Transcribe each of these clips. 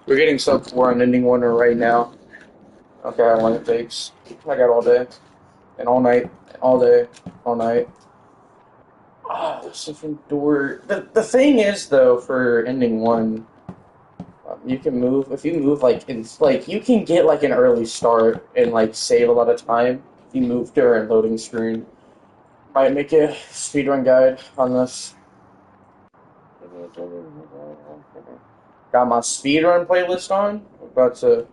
We're getting sub 4 on ending 1 right now. Okay, how long it takes. I got all day. And all night. All day. All night. Oh, different door. The thing is, though, for ending 1, you can move. If you move, like, it's like, you can get, like, an early start and, like, save a lot of time. If you move during loading screen. Might make a speedrun guide on this. Got my speedrun playlist on. About to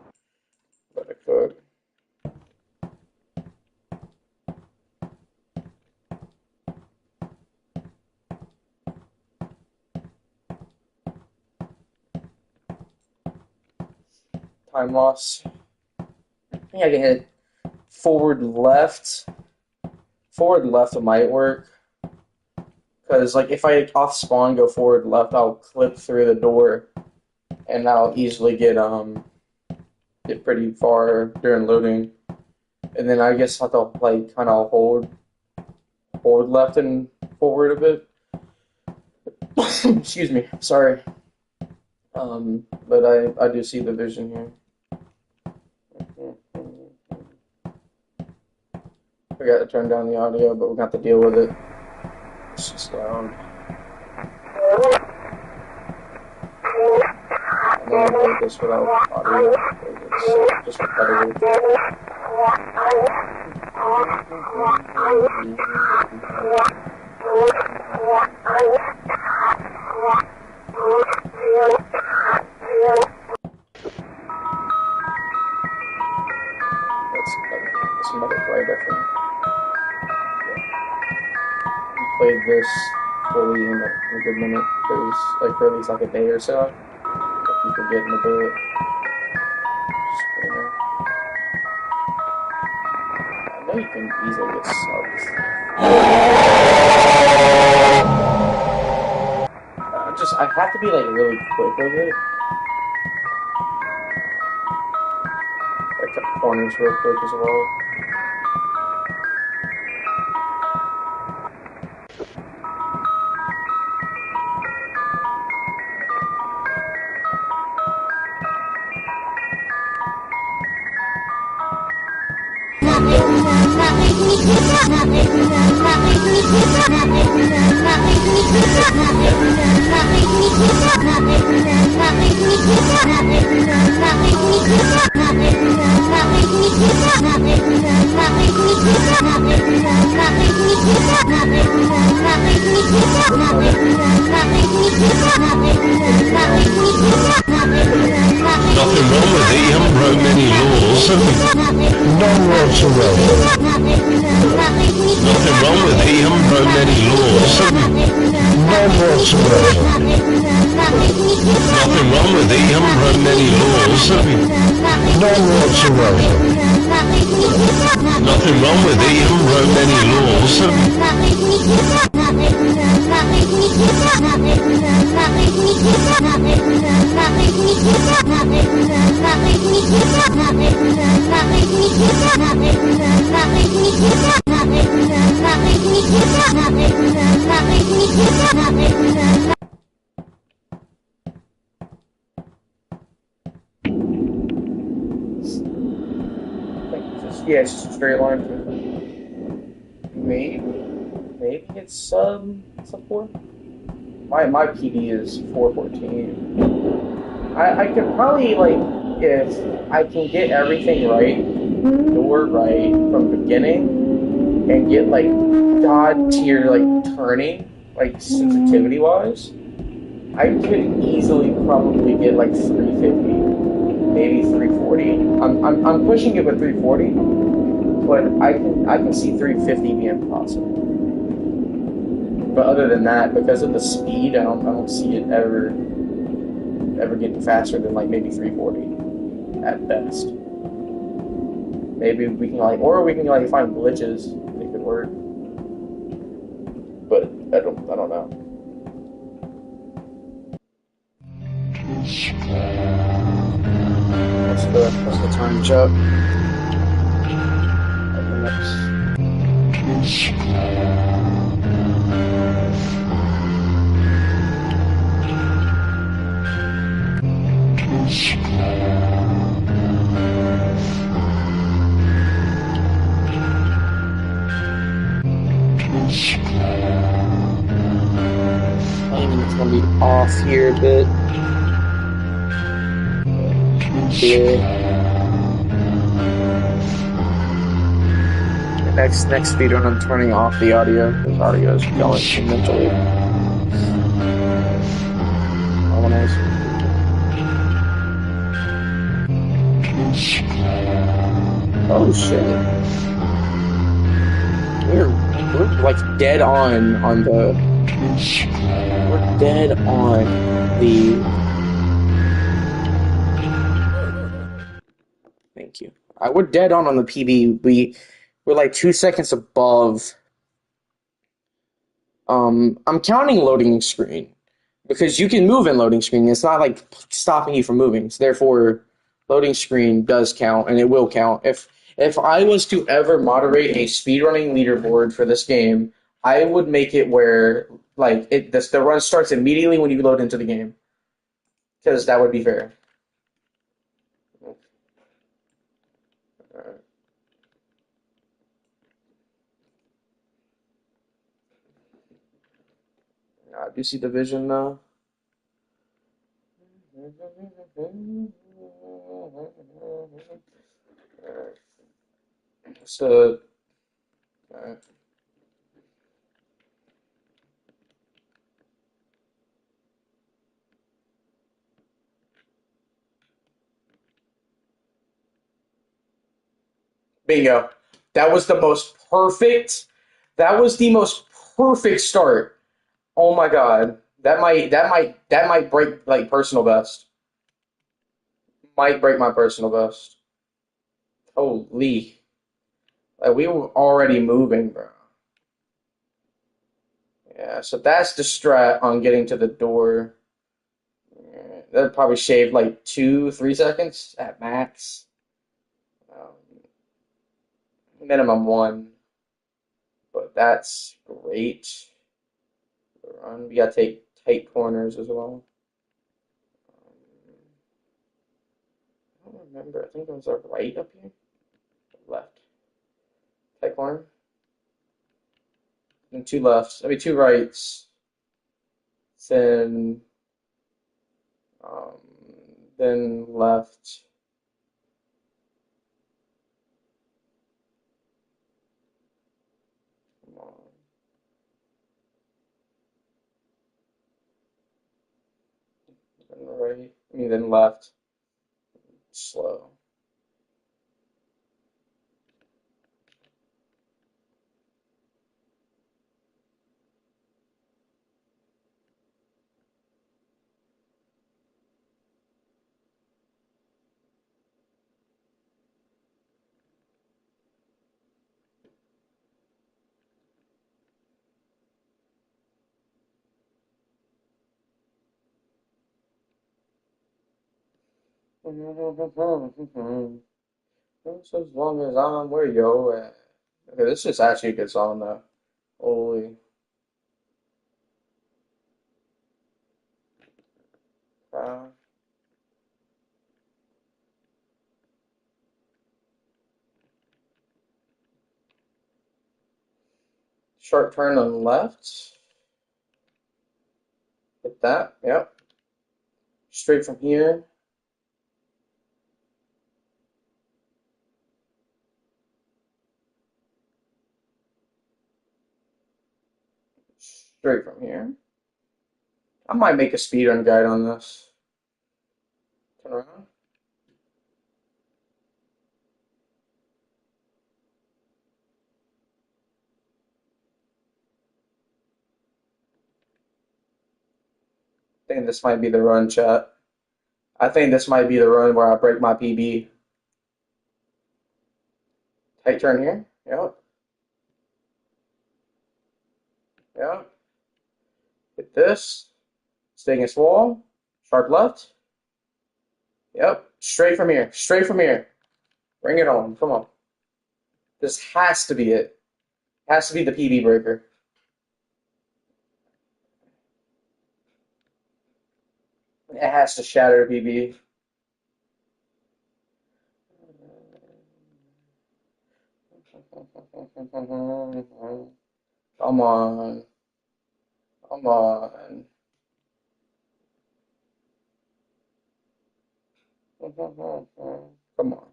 cook. Time loss. I think I can hit forward left. Forward left might work. Because, like, if I off spawn go forward left, I'll clip through the door. And I'll easily get pretty far during loading. And then I guess I have to, like, kind of hold left and forward a bit. Excuse me. Sorry. But I do see the vision here. Forgot to turn down the audio, but we're going to have to deal with it. It's just loud. I'm going to make this without audio, because it's just repetitive. That's another play, definitely. Played this fully in a good minute, because like for at least like a day or so, people get in the bit. I know you can easily get subs. I have to be like really quick with it. Like cut corners real quick as well. Nothing wrong with it, you haven't broke many laws, have you? None whatsoever. Nothing wrong with it, you haven't broke many laws, have you? None whatsoever. Nothing wrong with it, you haven't broke many laws, have you? None whatsoever. Nothing wrong with it, you haven't broke many laws, have you? Yeah, it's just a straight line. Maybe it's sub 4. My PD is 414. I could probably, like, if I can get everything right, door right from the beginning, and get like god tier like turning, like sensitivity wise, I could easily probably get like 350, maybe 340. I'm pushing it with 340, but I can see 350 being possible. But other than that, because of the speed, I don't see it ever getting faster than like maybe 340 at best. Maybe we can like find glitches that could work. But I don't know. That's the time chop. Timing's gonna be off here a bit. Yeah. Next speedrun, I'm turning off the audio because audio is going too mentally. Oh shit! We're like dead on the. We're dead on the. Thank you. We're dead on the PB. We're like 2 seconds above. I'm counting loading screen because you can move in loading screen. It's not like stopping you from moving. So therefore, loading screen does count, and it will count. If I was to ever moderate a speedrunning leaderboard for this game, I would make it where like the run starts immediately when you load into the game, because that would be fair. I do see the vision now. So, bingo. That was the most perfect. That was the most perfect start. Oh my god. That might break like personal best. Might break my personal best. Holy. Like we were already moving, bro. Yeah, so that's the strat on getting to the door. Yeah, that'd probably shave like 2, 3 seconds at max. Minimum one. But that's great. Run. We gotta take tight corners as well. I don't remember. I think it was a right up here. Left. Tight corner. And two lefts. I mean, two rights. Then, um, then left. Come on. Then right. I mean, then left. Slow. Just as long as I'm where yo at. Okay, this is actually a good song though. Holy crap. Sharp turn on the left. Hit that. Yep. Straight from here. Straight from here. I might make a speedrun guide on this. Turn around. I think this might be the run, chat. I think this might be the run where I break my PB. Tight turn here. Yep. Yep. Hit this. Stay against wall. Sharp left. Yep. Straight from here. Straight from here. Bring it on. Come on. This has to be it. Has to be the PB breaker. It has to shatter PB. Come on. Come on. Come on.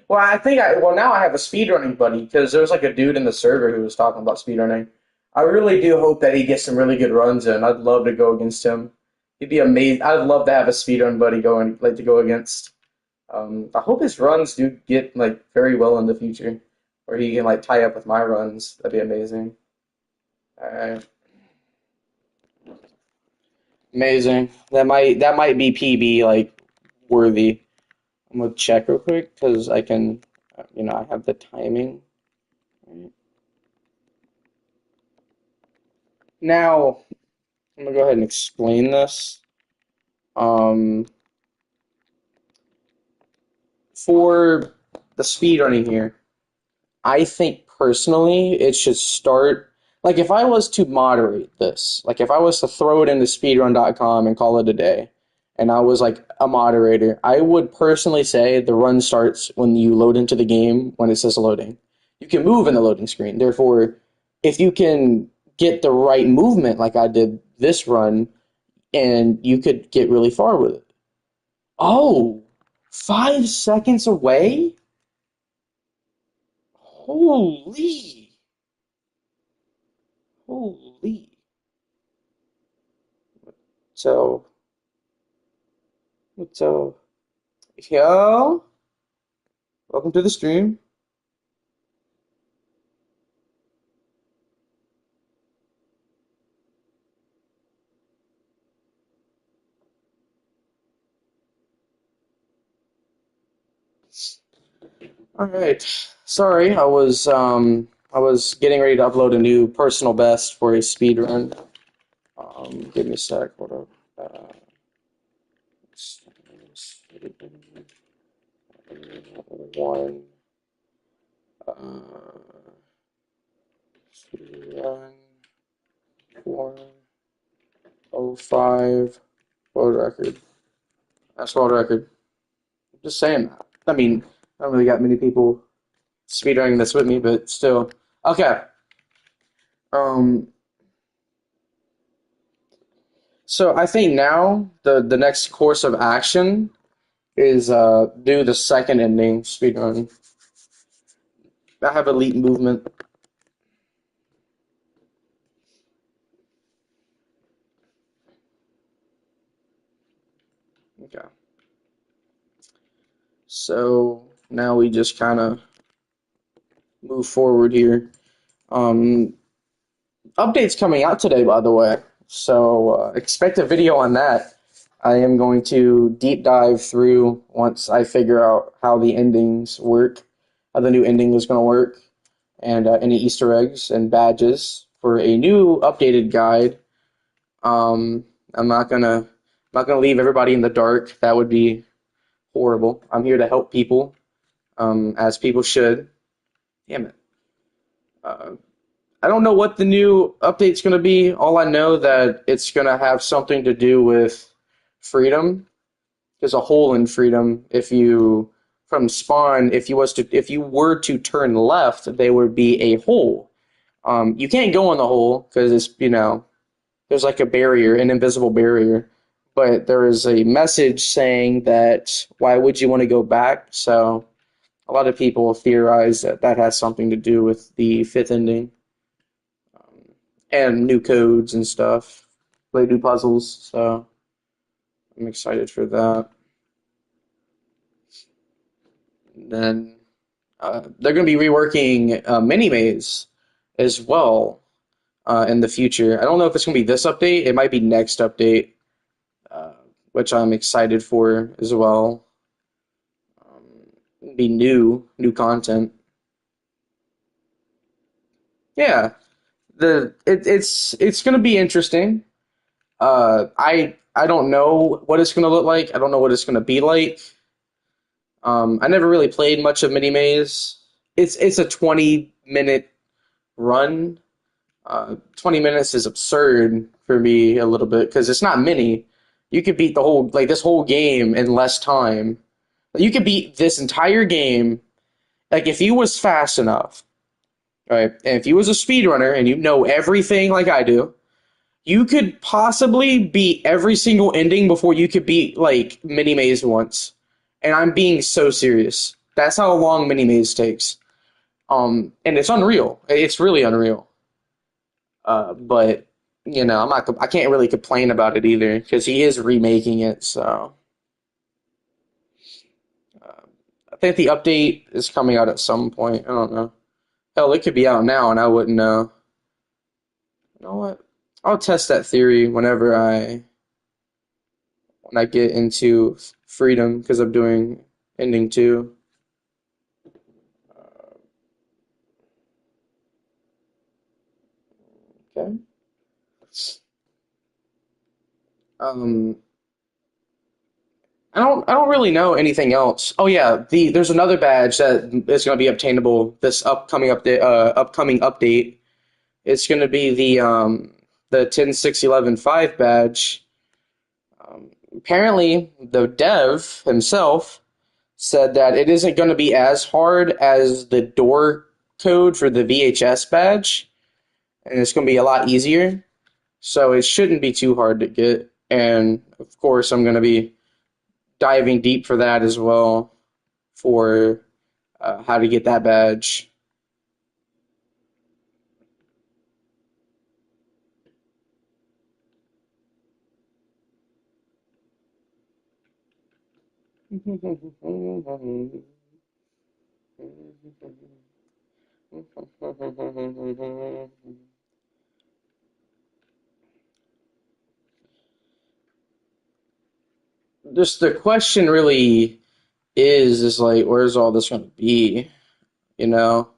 Well, now I have a speedrunning buddy because there was like a dude in the server who was talking about speedrunning. I really do hope that he gets some really good runs in. I'd love to go against him. He'd be amazing. I'd love to have a speedrun buddy going like to go against. I hope his runs do get like very well in the future, where he can like tie up with my runs. That'd be amazing. All right, amazing. That might be PB like worthy. I'm gonna check real quick because I can, I have the timing. Now I'm gonna go ahead and explain this. Um, for the speedrunning here. I think personally it should start like if I was to moderate this, like if I was to throw it into speedrun.com and call it a day, and I was like a moderator, I would personally say the run starts when you load into the game when it says loading. You can move in the loading screen. Therefore, if you can get the right movement like I did this run, and you could get really far with it. Oh, 5 seconds away? Holy. Holy. So, so, yo, welcome to the stream. All right. Sorry, I was getting ready to upload a new personal best for a speed run. Give me a sec. Hold up. One, speed run, 4:05 world record. That's world record. Just saying that. I mean, I don't really got many people speedrunning this with me, but still. Okay. Um, so I think now the next course of action is do the second ending speedrun. I have elite movement. Okay. So now we just kind of move forward here. Um, Updates coming out today, by the way. So expect a video on that. I am going to deep dive through once I figure out how the endings work, how the new ending is going to work, and any Easter eggs and badges for a new updated guide. I'm not gonna leave everybody in the dark. That would be horrible. I'm here to help people, as people should. Damn it. Uh, I don't know what the new update's going to be. All I know that it's going to have something to do with freedom. There's a hole in freedom. If you from spawn, if you were to turn left, there would be a hole. You can't go in the hole because there's like a barrier, an invisible barrier. But there is a message saying that why would you want to go back? So a lot of people theorize that that has something to do with the fifth ending and new codes and stuff, play new puzzles. So I'm excited for that. Then they're going to be reworking Mini Maze as well in the future. I don't know if it's going to be this update. It might be next update, uh, which I'm excited for as well. Be new content. Yeah, it's going to be interesting. I don't know what it's going to look like. I don't know what it's going to be like. I never really played much of Mini Maze. It's a 20-minute run. 20 minutes is absurd for me a little bit because it's not mini. You could beat the whole like this whole game in less time. You could beat this entire game, like if you was fast enough, right? And if you was a speedrunner and you know everything like I do, you could possibly beat every single ending before you could beat like Mini Maze once. And I'm being so serious. That's how long Mini Maze takes. And it's unreal. It's really unreal. But I'm not. I can't really complain about it either because he is remaking it. So I think the update is coming out at some point. I don't know. Hell, it could be out now and I wouldn't know. You know what? I'll test that theory when I get into freedom because I'm doing ending two. Okay. Um, I don't really know anything else. Oh yeah, there's another badge that is going to be obtainable this upcoming update. It's going to be the 10.6.11.5 badge. Apparently, the dev himself said that it isn't going to be as hard as the door code for the VHS badge, and it's going to be a lot easier. So it shouldn't be too hard to get. And of course, I'm going to be diving deep for that as well for how to get that badge. Just the question really is like, where's all this going to be? You know,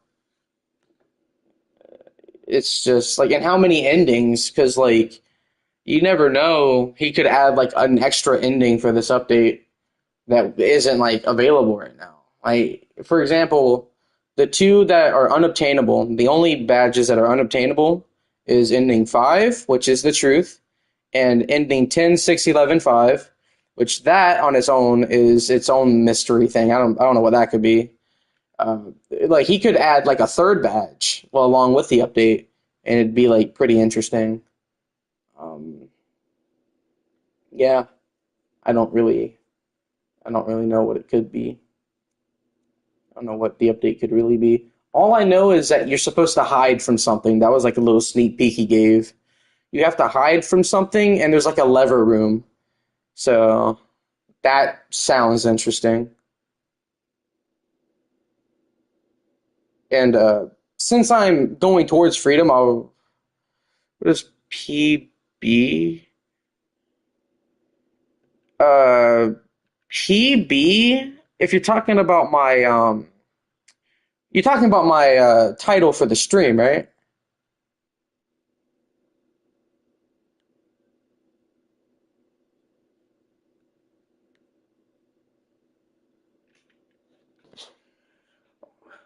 it's just like, and how many endings? Because like, you never know. He could add like an extra ending for this update that isn't like available right now. Like, for example, the two that are unobtainable, the only badges that are unobtainable is ending 5, which is the truth, and ending 10.6.11.5, which that on its own is its own mystery thing. I don't know what that could be. Like he could add like a third badge well along with the update, and it'd be like pretty interesting. Um, yeah, I don't really I don't really know what it could be. I don't know what the update could really be. All I know is that you're supposed to hide from something. That was like a little sneak peek he gave. You have to hide from something, and there's like a lever room. So that sounds interesting. And since I'm going towards freedom, what is PB? Uh, PB. If you're talking about you're talking about my title for the stream, right?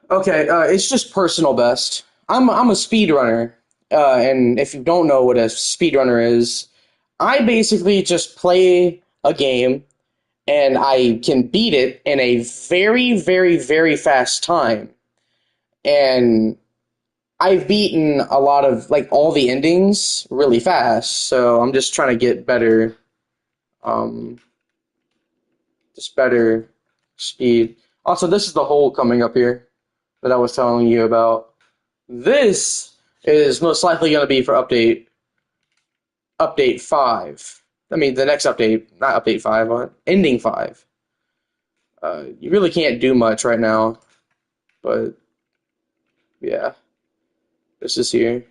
Okay, it's just personal best. I'm a speedrunner, and if you don't know what a speedrunner is, I basically just play a game and I can beat it in a very, very, very fast time. And I've beaten a lot of like all the endings really fast, so I'm just trying to get better, um, just better speed. Also, this is the hole coming up here that I was telling you about. This is most likely going to be for update 5. I mean, the next update, not update 5, ending 5. You really can't do much right now, but yeah, this is here.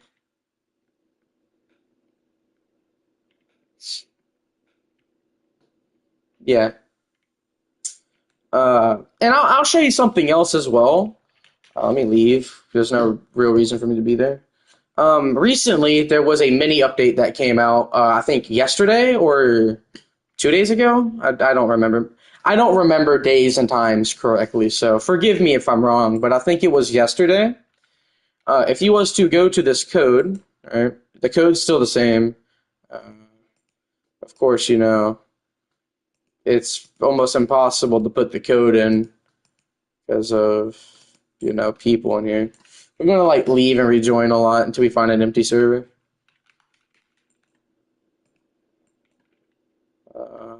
Yeah. And I'll show you something else as well. Let me leave. There's no real reason for me to be there. Recently, there was a mini update that came out, I think yesterday or 2 days ago. I don't remember. I don't remember days and times correctly, so forgive me if I'm wrong, but I think it was yesterday. If you was to go to this code, right, the code's still the same. Uh, of course, it's almost impossible to put the code in because of, people in here. We're gonna like leave and rejoin a lot until we find an empty server. Uh,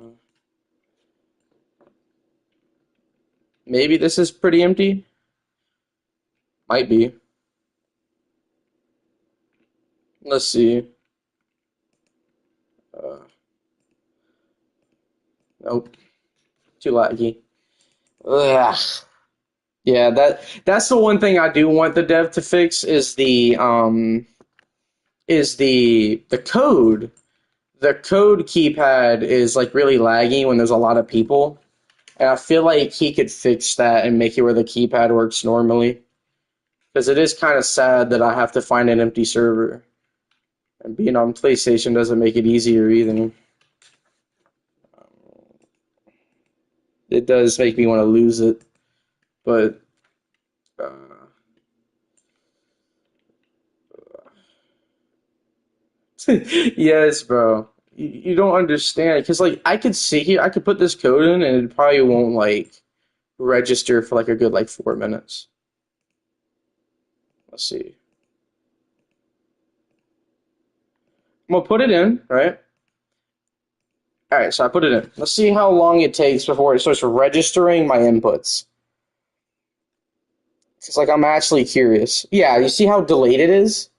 Maybe this is pretty empty. Might be. Let's see. Uh, nope. Too laggy. Ugh. Yeah, that's the one thing I do want the dev to fix is the code. The code keypad is like really laggy when there's a lot of people. And I feel like he could fix that and make it where the keypad works normally. Because it is kind of sad that I have to find an empty server. And being on PlayStation doesn't make it easier either. It does make me want to lose it. But uh, yes, bro. You don't understand. Because like I could sit here, I could put this code in and it probably won't like register for like a good like 4 minutes. Let's see. I'm gonna put it in, right? All right, so I put it in. Let's see how long it takes before it starts registering my inputs. It's like I'm actually curious. Yeah, you see how delayed it is?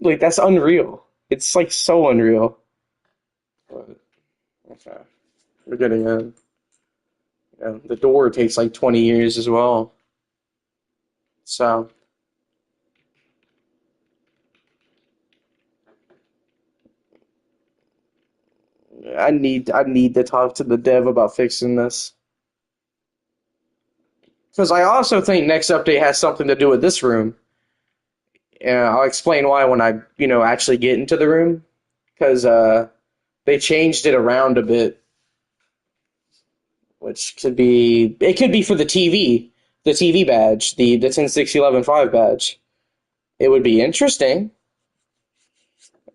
Like that's unreal. It's like so unreal. But, okay, we're getting in. Yeah, the door takes like 20 years as well. So I need to talk to the dev about fixing this. Because I also think next update has something to do with this room. And I'll explain why when I, actually get into the room. Because they changed it around a bit, which it could be for the TV badge, the 10.6.11.5 badge. It would be interesting.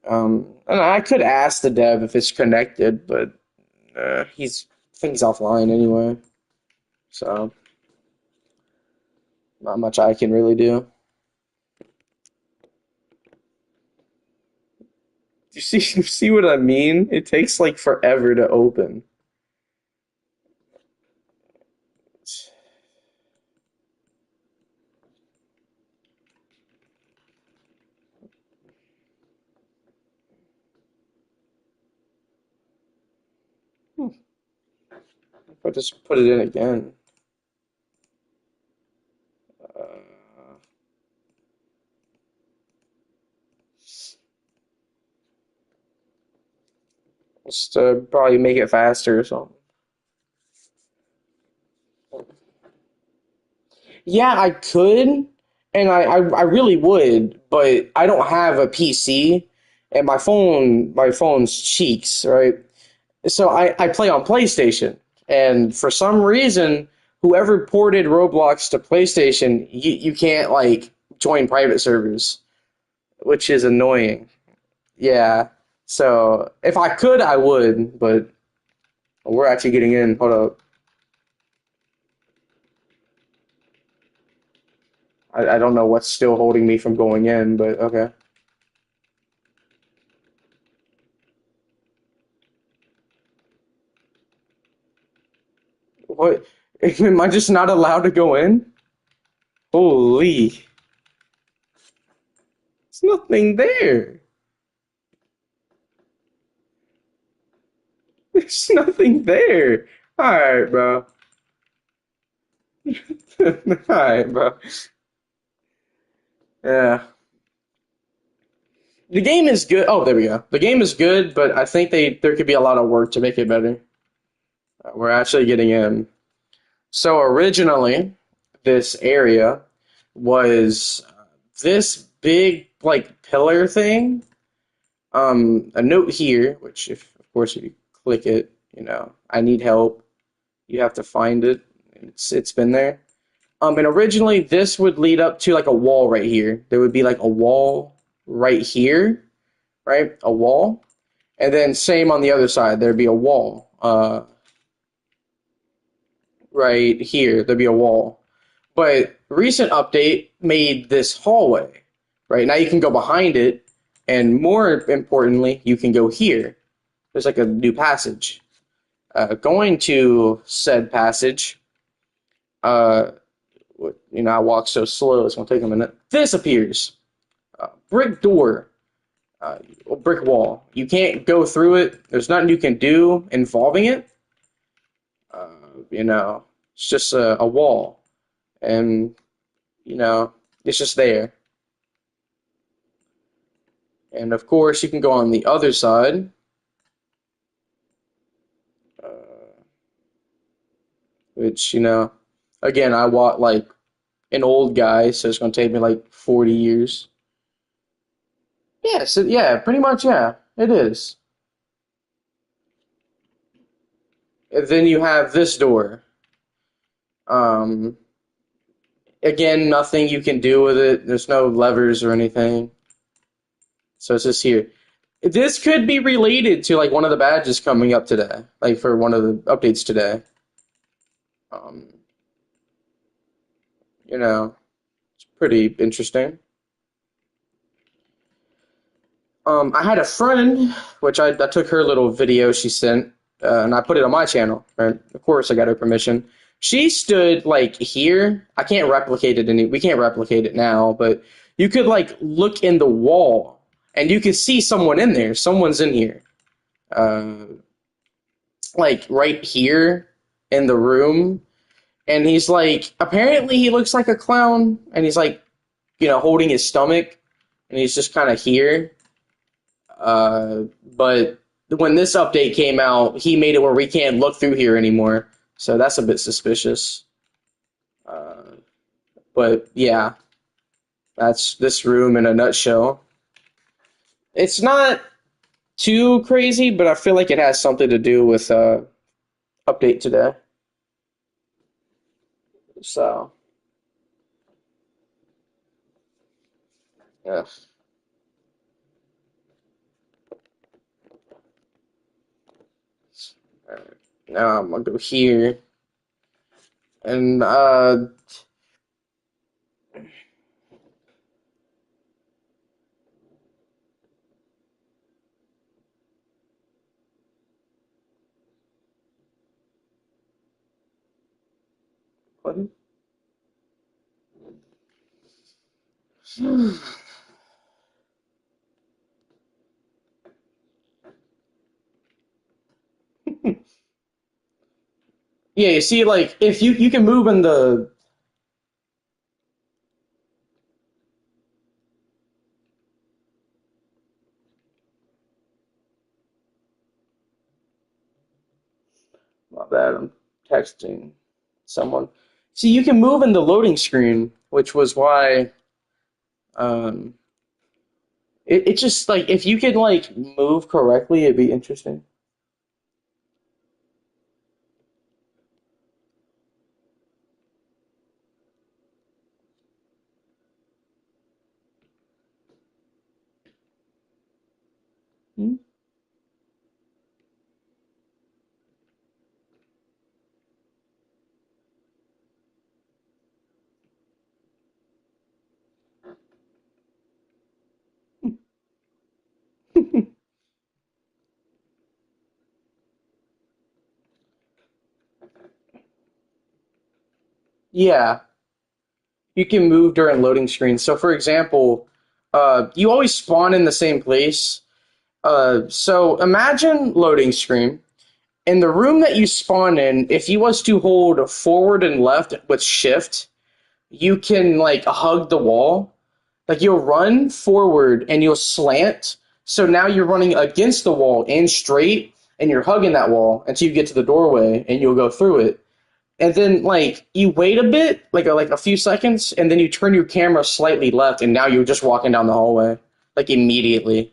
And I could ask the dev if it's connected, but I think he's offline anyway. So not much I can really do. You see what I mean? It takes like forever to open. Hmm. If I just put it in again. Uh, just probably make it faster or something. Yeah, I could, and I really would, but I don't have a PC, and my phone's cheeks, right? So I play on PlayStation, and for some reason, whoever ported Roblox to PlayStation, you can't like join private servers, which is annoying. Yeah. So if I could, I would, but we're actually getting in. Hold up. I don't know what's still holding me from going in, but okay. What? Am I just not allowed to go in? Holy. There's nothing there. There's nothing there. Alright, bro. Alright, bro. Yeah. The game is good. Oh, there we go. The game is good, but I think there could be a lot of work to make it better. We're actually getting in. So originally, this area was this big like pillar thing. A note here, which if of course if you click it, I need help. You have to find it. It's been there. And originally this would lead up to like a wall right here. There would be like a wall right here, right? A wall. And then same on the other side, there'd be a wall. right here. There'd be a wall. But recent update made this hallway. Right now you can go behind it, and more importantly, you can go here. There's like a new passage. Going to said passage, uh, I walk so slow, it's gonna take a minute. This appears. Brick door, brick wall. You can't go through it. There's nothing you can do involving it. Uh, you know, it's just a wall, and you know, it's just there. And of course, you can go on the other side, uh, which again, I walk like an old guy, so it's gonna take me like 40 years. Yeah, so yeah, pretty much, yeah, it is. And then you have this door. Um, Again, nothing you can do with it. There's no levers or anything. So it's just here. This could be related to like one of the badges coming up today, like for one of the updates today. Um, it's pretty interesting. I had a friend, which I took her little video she sent, and I put it on my channel. Right? Of course, I got her permission. She stood like here. I can't replicate it we can't replicate it now, but you could like look in the wall, and you could see someone in there. Someone's in here, uh, like right here in the room, and he's like, apparently he looks like a clown, and he's like, holding his stomach, and he's just kind of here. But when this update came out, he made it where we can't look through here anymore. So that's a bit suspicious. Uh, but yeah, that's this room in a nutshell. It's not too crazy, but I feel like it has something to do with update today. So yeah. Alright. Now I'm gonna go here and what? Yeah, you see, like if you can move in the my bad, I'm texting someone. See, you can move in the loading screen, which was why um it just like if you could like move correctly, it'd be interesting. Hmm? Yeah, you can move during loading screens. So for example, you always spawn in the same place. So imagine loading screen. In the room that you spawn in, if you was to hold forward and left with shift, you can like hug the wall. Like you'll run forward and you'll slant. So now you're running against the wall and straight, and you're hugging that wall until you get to the doorway and you'll go through it. And then like you wait a bit, like a few seconds, and then you turn your camera slightly left, and now you're just walking down the hallway like immediately.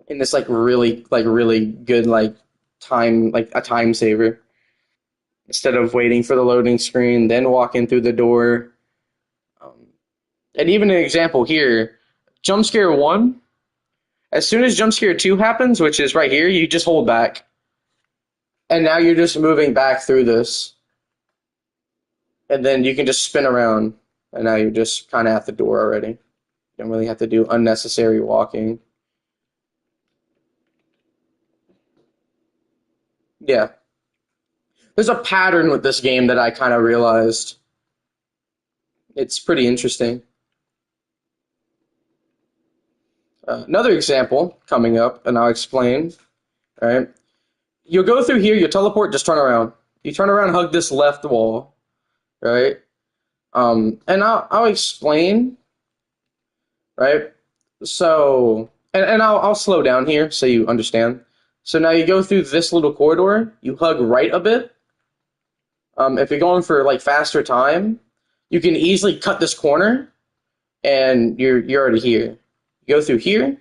And this like really good like time like a time saver instead of waiting for the loading screen, then walking through the door. Um, and even an example here, jump scare one. As soon as jump scare two happens, which is right here, you just hold back. And now you're just moving back through this. And then you can just spin around. And now you're just kind of at the door already. You don't really have to do unnecessary walking. Yeah. There's a pattern with this game that I kind of realized. It's pretty interesting. Another example coming up, and I'll explain. All right. You'll go through here, you teleport, just turn around. You turn around, hug this left wall, right? And I'll explain, right? So, and I'll slow down here so you understand. So now you go through this little corridor, you hug right a bit. If you're going for like faster time, you can easily cut this corner, and you're already here. You go through here.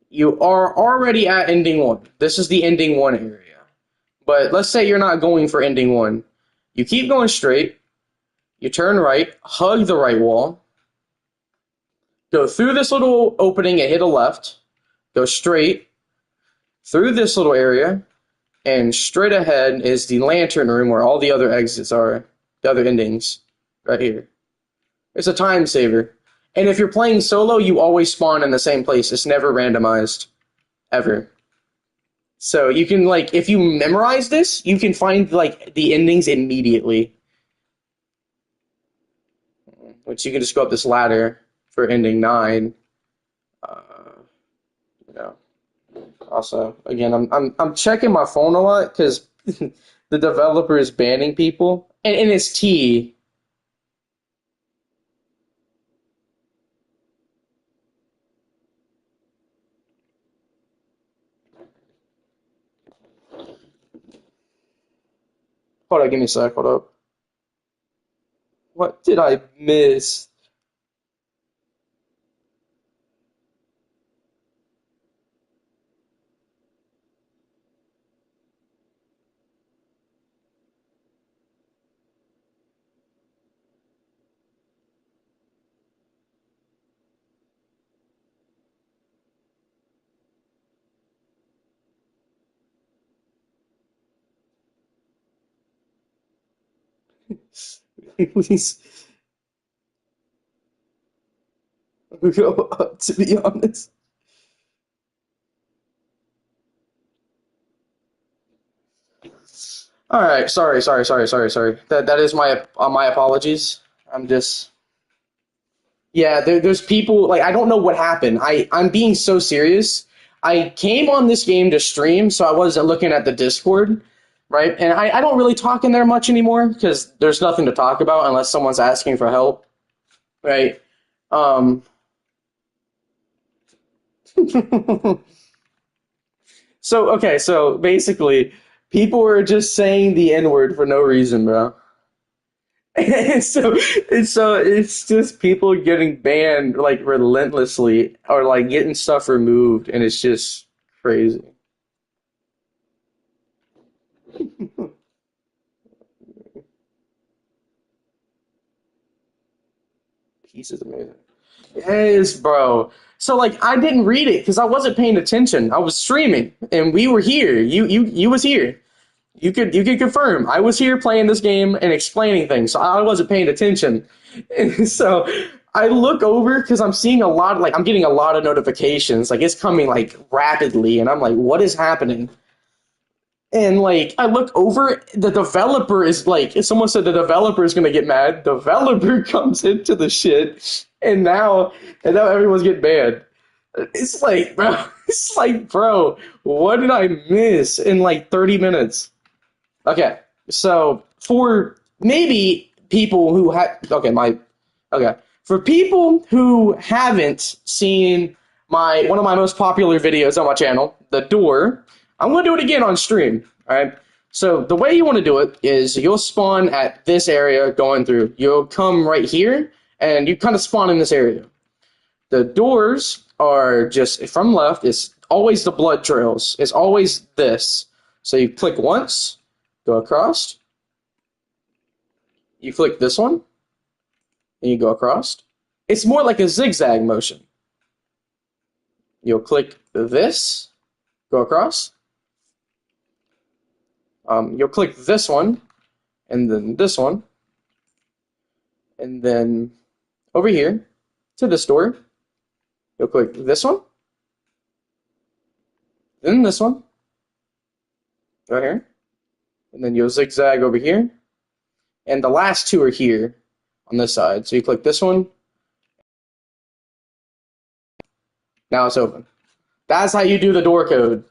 You are already at ending one. This is the ending one area. But let's say you're not going for ending one. You keep going straight. You turn right, hug the right wall, go through this little opening and hit a left, go straight through this little area, and straight ahead is the lantern room where all the other exits are, the other endings, right here. It's a time saver. And if you're playing solo, you always spawn in the same place. It's never randomized, ever. So you can, like, if you memorize this, you can find, like, the endings immediately. Which you can just go up this ladder for ending 9. You know. Also, again, I'm checking my phone a lot because the developer is banning people, and it's T. Hold on, give me a sec. Hold up. What did I miss? Please go up, to be honest. All right, sorry. That is my apologies. I'm just Yeah, there's people like I don't know what happened. I'm being so serious. I came on this game to stream, so I wasn't looking at the Discord, right? And I don't really talk in there much anymore because there's nothing to talk about unless someone's asking for help, right? Um, so basically, people were just saying the N word for no reason, bro. And so it's just people getting banned like relentlessly or like getting stuff removed, and it's just crazy. Peace is amazing. Yes, bro. So like I didn't read it because I wasn't paying attention. I was streaming, and we were here. You was here. You could confirm. I was here playing this game and explaining things, so I wasn't paying attention. And so I look over because I'm seeing a lot, like I'm getting a lot of notifications, like it's coming like rapidly, and I'm like, what is happening? And like I look over, the developer is like, if someone said the developer is gonna get mad, developer comes into the shit, and now everyone's getting banned. It's like, bro, it's like, bro, what did I miss in like 30 minutes? Okay, so for maybe people who have, okay, for people who haven't seen my one of my most popular videos on my channel, the door, I'm gonna do it again on stream. All right. So the way you want to do it is you'll spawn at this area going through. You'll come right here, and you kind of spawn in this area. The doors are just from left. It's always the blood trails. It's always this. So you click once, go across. You click this one, and you go across. It's more like a zigzag motion. You'll click this, go across. You'll click this one, and then this one, and then over here to this door, you'll click this one, then this one, right here, and then you'll zigzag over here, and the last two are here on this side. So you click this one, now it's open. That's how you do the door code.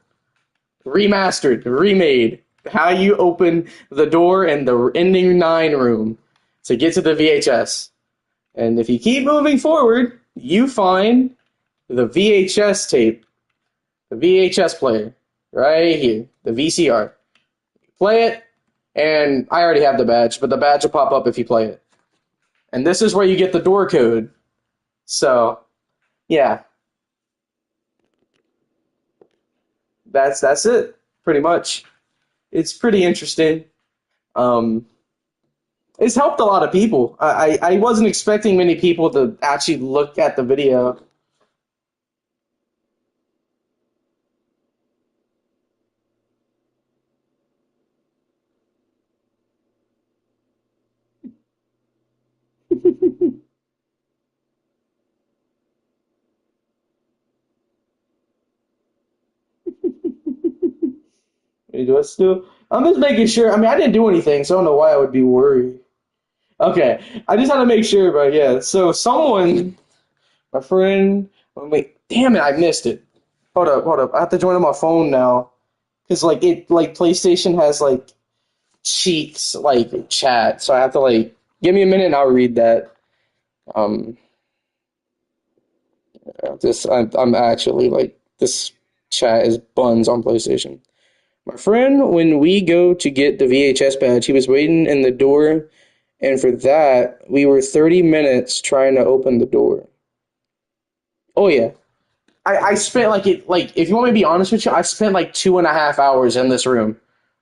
Remastered, remade. How you open the door in the ending 9 room to get to the VHS. And if you keep moving forward, you find the VHS tape, the VHS player, right here, the VCR. Play it, and I already have the badge, but the badge will pop up if you play it. And this is where you get the door code. So, yeah. That's it, pretty much. It's pretty interesting. Um, it's helped a lot of people. I wasn't expecting many people to actually look at the video. Do I still? I'm just making sure. I mean, I didn't do anything, so I don't know why I would be worried. Okay, I just had to make sure, but yeah. So someone, my friend, oh, wait, damn it, I missed it. Hold up. I have to join on my phone now, cause like PlayStation has like cheats like chat, so I have to like give me a minute and I'll read that. Um, I'm actually like this chat is buns on PlayStation. My friend, when we go to get the VHS badge, he was waiting in the door, and for that, we were 30 minutes trying to open the door. Oh yeah. I spent like if you want me to be honest with you, I spent like 2.5 hours in this room,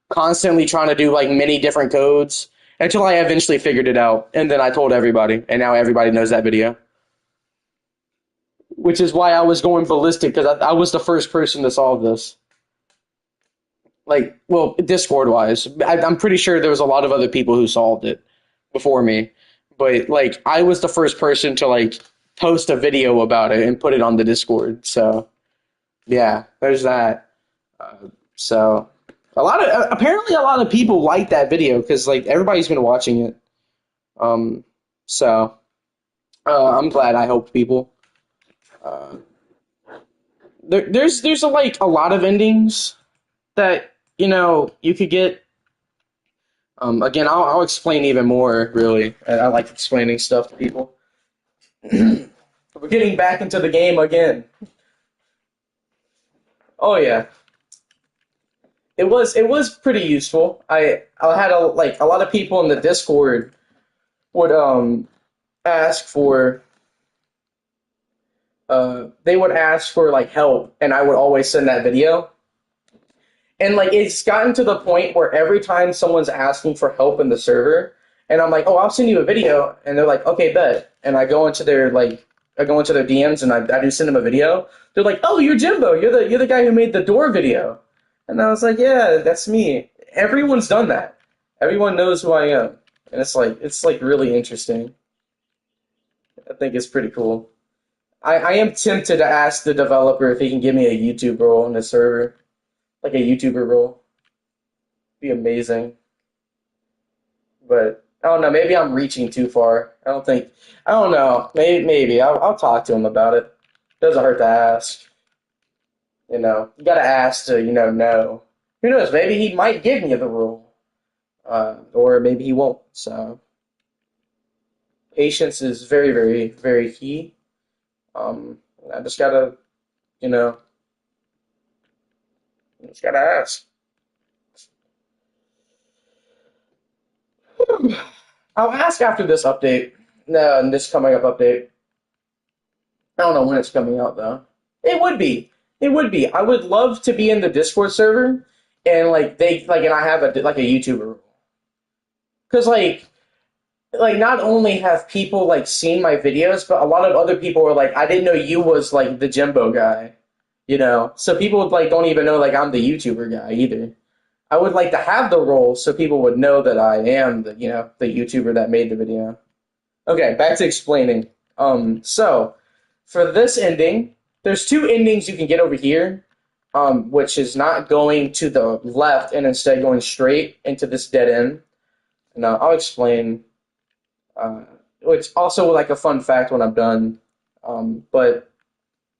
constantly trying to do like many different codes until I eventually figured it out. And then I told everybody, and now everybody knows that video. Which is why I was going ballistic, because I was the first person to solve this. Like, well, Discord wise, I'm pretty sure there was a lot of other people who solved it before me, but like I was the first person to like post a video about it and put it on the Discord. So yeah, there's that. So apparently a lot of people like that video because like everybody's been watching it. Um, so I'm glad I helped people. Uh, there's like a lot of endings that you could get. Again, I'll explain even more. Really, I like explaining stuff to people. We're getting back into the game again. Oh yeah, it was pretty useful. I had a lot of people in the Discord would ask for they would ask for like help, and I would always send that video. And like it's gotten to the point where every time someone's asking for help in the server, and I'm like, "Oh, I'll send you a video," and they're like, "Okay, bet." And I go into their DMs and I do send them a video. They're like, "Oh, you're Jimbo. You're the guy who made the door video." And I was like, "Yeah, that's me." Everyone's done that. Everyone knows who I am, and it's like really interesting. I think it's pretty cool. I am tempted to ask the developer if he can give me a YouTube role on the server, like a YouTuber role. Be amazing. But I don't know. Maybe I'm reaching too far. I don't think. I don't know. Maybe I'll talk to him about it. Doesn't hurt to ask. You gotta ask to know. Who knows? Maybe he might give me the role, or maybe he won't. So patience is very, very, very key. Um, I just gotta, you know, just gotta ask. I'll ask after this update. No, this coming up update. I don't know when it's coming out though. It would be. It would be. I would love to be in the Discord server and and I have a YouTuber because not only have people like seen my videos, but a lot of other people were like, I didn't know you was like the Jimbo guy, So people like don't even know like I'm the YouTuber guy either. I would like to have the role so people would know that I am the the YouTuber that made the video. Okay, back to explaining. So for this ending, there's two endings you can get over here, which is not going to the left and instead going straight into this dead end. And I'll explain. It's also like a fun fact when I'm done. But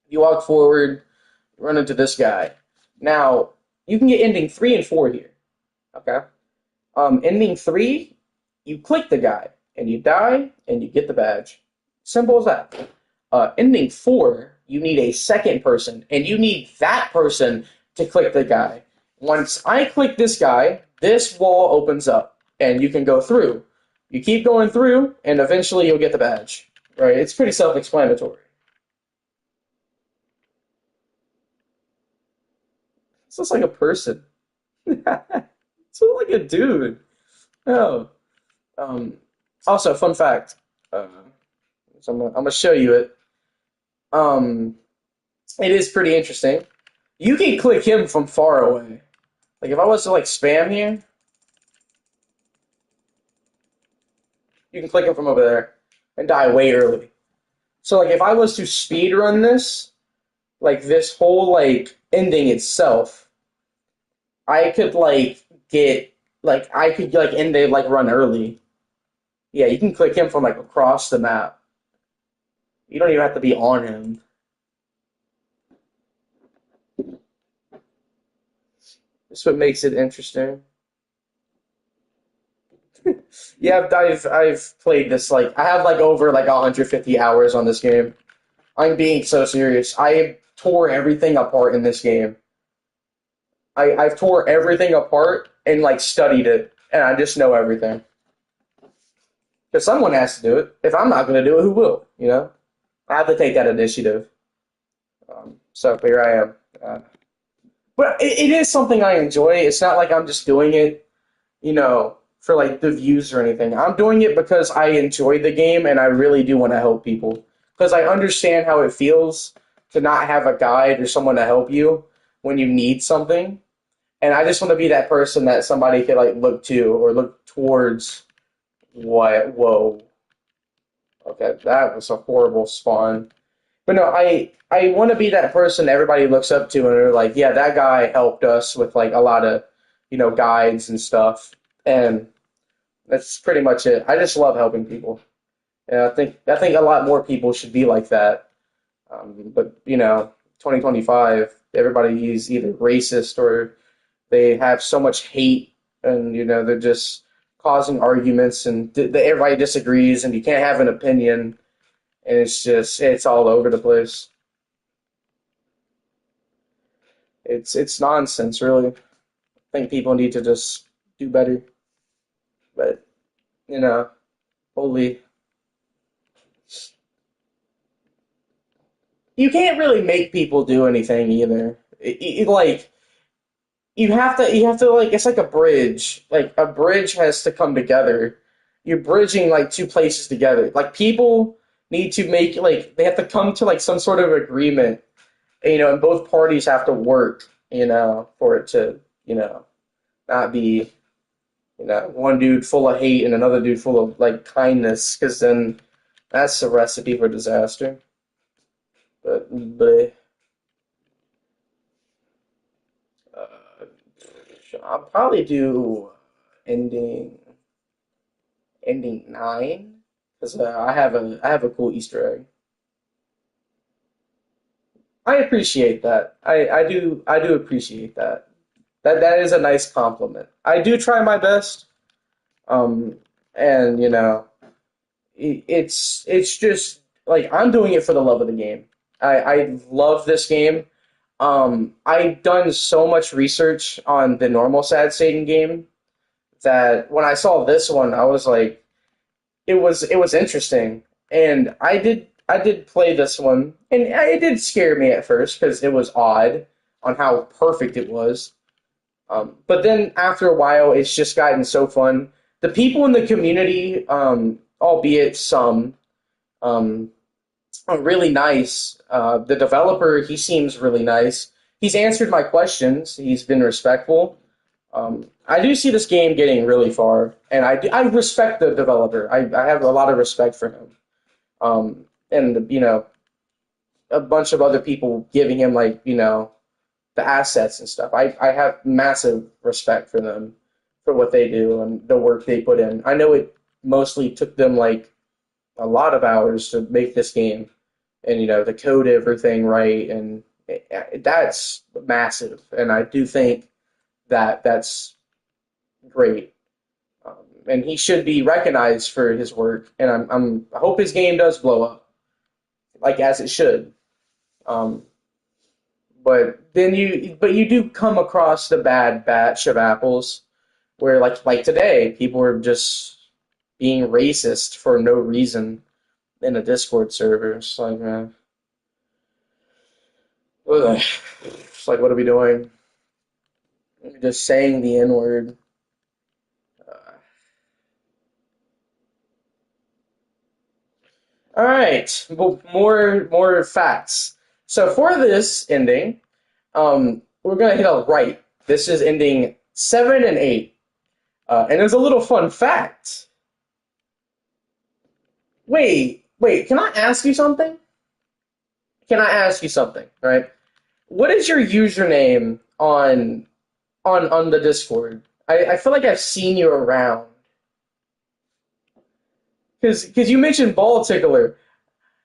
you walk forward, run into this guy. Now you can get ending 3 and 4 here. Okay. Ending 3, you click the guy and you die and you get the badge. Simple as that. Ending 4, you need a second person and you need that person to click the guy. Once I click this guy, this wall opens up and you can go through. You keep going through and eventually you'll get the badge. Right? It's pretty self-explanatory. This looks like a person. This looks like a dude. Oh. Um, Also, fun fact. Uh, so I'm gonna show you it. Um, it is pretty interesting. You can click him from far away. Like if I was to like spam here, you can click him from over there and die way early. So like if I was to speed run this, like this whole like ending itself, I could like get like I could like end it like run early. Yeah, you can click him from like across the map. You don't even have to be on him. That's what makes it interesting. Yeah, I've played this like I have like over like 150 hours on this game. I'm being so serious. I tore everything apart in this game. I've tore everything apart and like studied it, and I just know everything. Because someone has to do it. If I'm not going to do it, who will? You know, I have to take that initiative. So here I am. But it is something I enjoy. It's not like I'm just doing it, for like the views or anything. I'm doing it because I enjoy the game and I really do want to help people. Because I understand how it feels to not have a guide or someone to help you when you need something. And I just want to be that person that somebody could like look to or look towards. What? Whoa. Okay, that was a horrible spawn. But no, I want to be that person everybody looks up to and they're like, yeah, that guy helped us with like a lot of, guides and stuff. And that's pretty much it. I just love helping people. And I think a lot more people should be like that. But 2025, everybody is either racist or they have so much hate, and they're just causing arguments, and everybody disagrees, and you can't have an opinion, and it's all over the place. It's nonsense, really. I think people need to just do better, but holy, you can't really make people do anything either. Like you have to like it's like a bridge. Like a bridge has to come together. You're bridging like two places together. Like people need to make like they have to come to like some sort of agreement, and both parties have to work, for it to, not be, one dude full of hate and another dude full of like kindness, because then that's a recipe for disaster. But uh, I'll probably do ending ending 9 because I have a cool Easter egg. I appreciate that. I do appreciate that. That is a nice compliment. I do try my best. Um, and it's just like I'm doing it for the love of the game. I love this game. I've done so much research on the normal sad Satan game that when I saw this one, I was like, it was interesting, and I did play this one, and it did scare me at first because it was odd on how perfect it was. But then after a while, it's just gotten so fun. The people in the community, albeit some, um, are really nice. The developer, he seems really nice. He's answered my questions. He's been respectful. I do see this game getting really far, and I respect the developer. I have a lot of respect for him. And a bunch of other people giving him like the assets and stuff. I have massive respect for them for what they do and the work they put in. I know it mostly took them like a lot of hours to make this game, and to code everything right, and that's massive. And I do think that that's great. And he should be recognized for his work. And I hope his game does blow up, like as it should. Um, but you do come across the bad batch of apples where like today people were just being racist for no reason in a Discord server. It's like, man, ugh. It's like, what are we doing? Just saying the N word. All right, well, more facts. So for this ending, we're gonna hit a right. This is ending 7 and 8, and there's a little fun fact. Wait, can I ask you something? Can I ask you something? Right? What is your username on the Discord? I feel like I've seen you around because you mentioned Ball Tickler.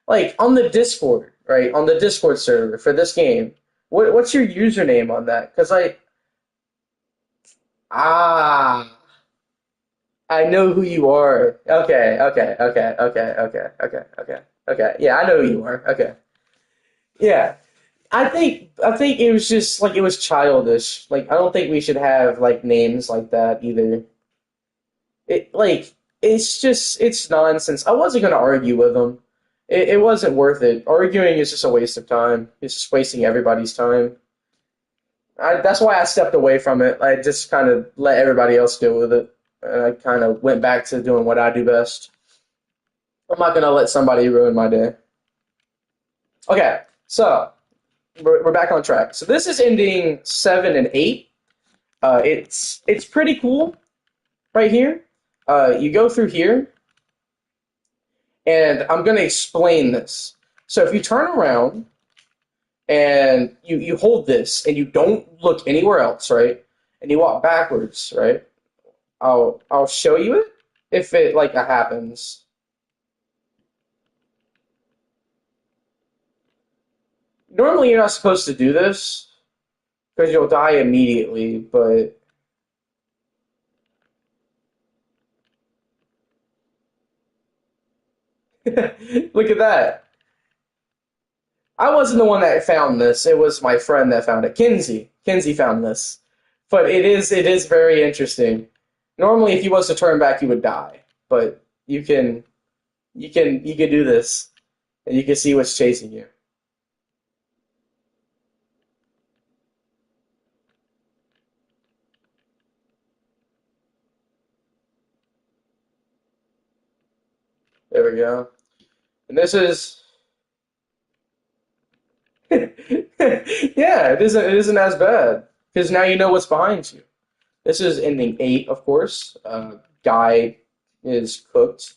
Like on the Discord, right? On the Discord server for this game, what's your username on that? Because ah, I know who you are. Okay. Yeah, I know who you are. Okay, yeah. I think it was just like it was childish. Like I don't think we should have like names like that either. It's nonsense. I wasn't gonna argue with him. It wasn't worth it. Arguing is just a waste of time. It's just wasting everybody's time. That's why I stepped away from it. I just kind of let everybody else deal with it. And I kind of went back to doing what I do best. I'm not gonna let somebody ruin my day. Okay, so we're back on track. So this is ending 7 and 8. It's pretty cool right here. You go through here, and I'm gonna explain this. So if you turn around and you hold this and you don't look anywhere else, right? And you walk backwards, right? I'll show you it if it like happens. Normally you're not supposed to do this because you'll die immediately, but look at that. I wasn't the one that found this. It was my friend that found it. Kinsey. Kinsey found this. But it is very interesting. Normally if you was to turn back you would die. But you can do this and you can see what's chasing you. There we go. And this is yeah, it isn't as bad. Because now you know what's behind you. This is ending 8, of course. Guy is cooked.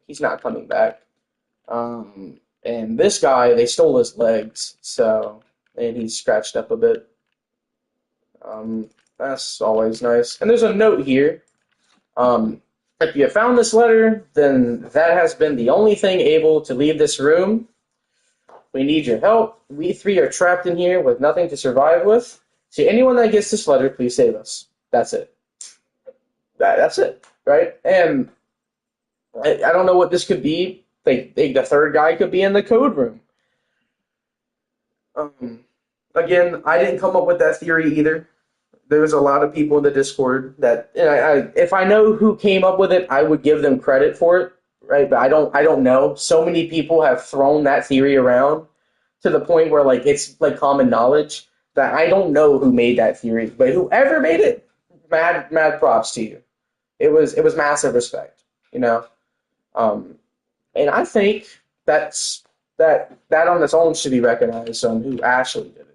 He's not coming back. And this guy, they stole his legs, so and he's scratched up a bit. That's always nice. And there's a note here. If you found this letter, then that has been the only thing able to leave this room. We need your help. We three are trapped in here with nothing to survive with. See, anyone that gets this letter, please save us. That's it. That's it, right? And I don't know what this could be. The third guy could be in the code room. Um, Again, I didn't come up with that theory either. There's a lot of people in the Discord that, and if I know who came up with it, I would give them credit for it, right? But I don't know. So many people have thrown that theory around to the point where like it's like common knowledge that I don't know who made that theory, but whoever made it, mad props to you. It was massive respect, you know. Um, and I think that on its own should be recognized on who actually did it.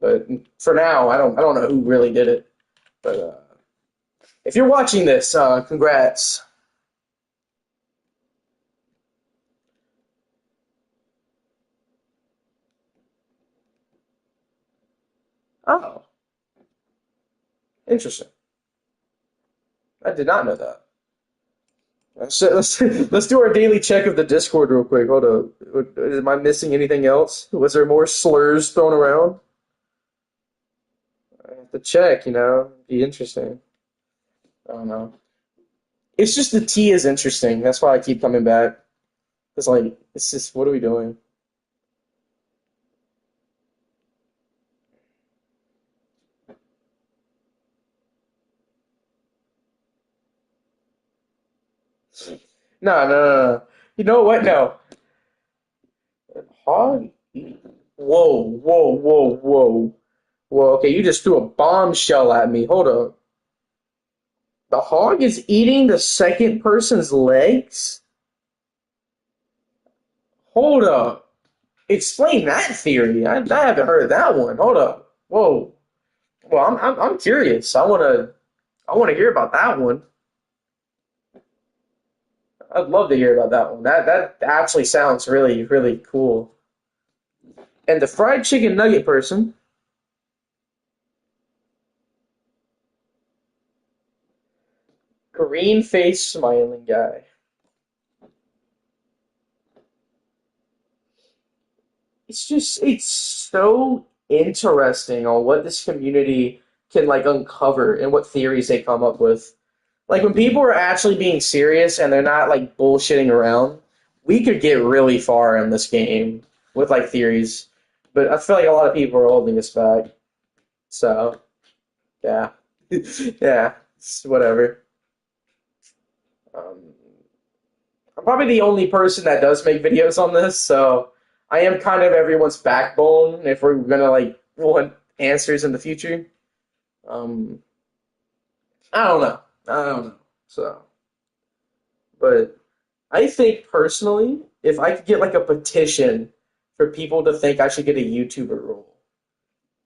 But for now, I don't know who really did it. But if you're watching this, congrats. Oh, interesting. I did not know that. Let's do our daily check of the Discord real quick. Hold up. Am I missing anything else? Was there more slurs thrown around? I have to check, be interesting. I don't know. It's just the T is interesting. That's why I keep coming back. It's like, it's just, what are we doing? No, no, no, no. You know what? No. Hog? Whoa, whoa, whoa, whoa. Whoa, okay, you just threw a bombshell at me. Hold up. The hog is eating the second person's legs? Hold up. Explain that theory. I haven't heard that one. Hold up. Whoa. Well, I'm curious. I wanna hear about that one. I'd love to hear about that one. That actually sounds really, really cool. And the fried chicken nugget person, green face smiling guy. It's so interesting on what this community can like uncover and what theories they come up with. Like when people are actually being serious and they're not like bullshitting around, we could get really far in this game with like theories. But I feel like a lot of people are holding us back. So yeah, yeah, it's whatever. Um, I'm probably the only person that does make videos on this, so I am kind of everyone's backbone if we're gonna like want answers in the future. Um, I don't know. I don't know. So, but I think personally, if I could get like a petition for people to think I should get a YouTuber role,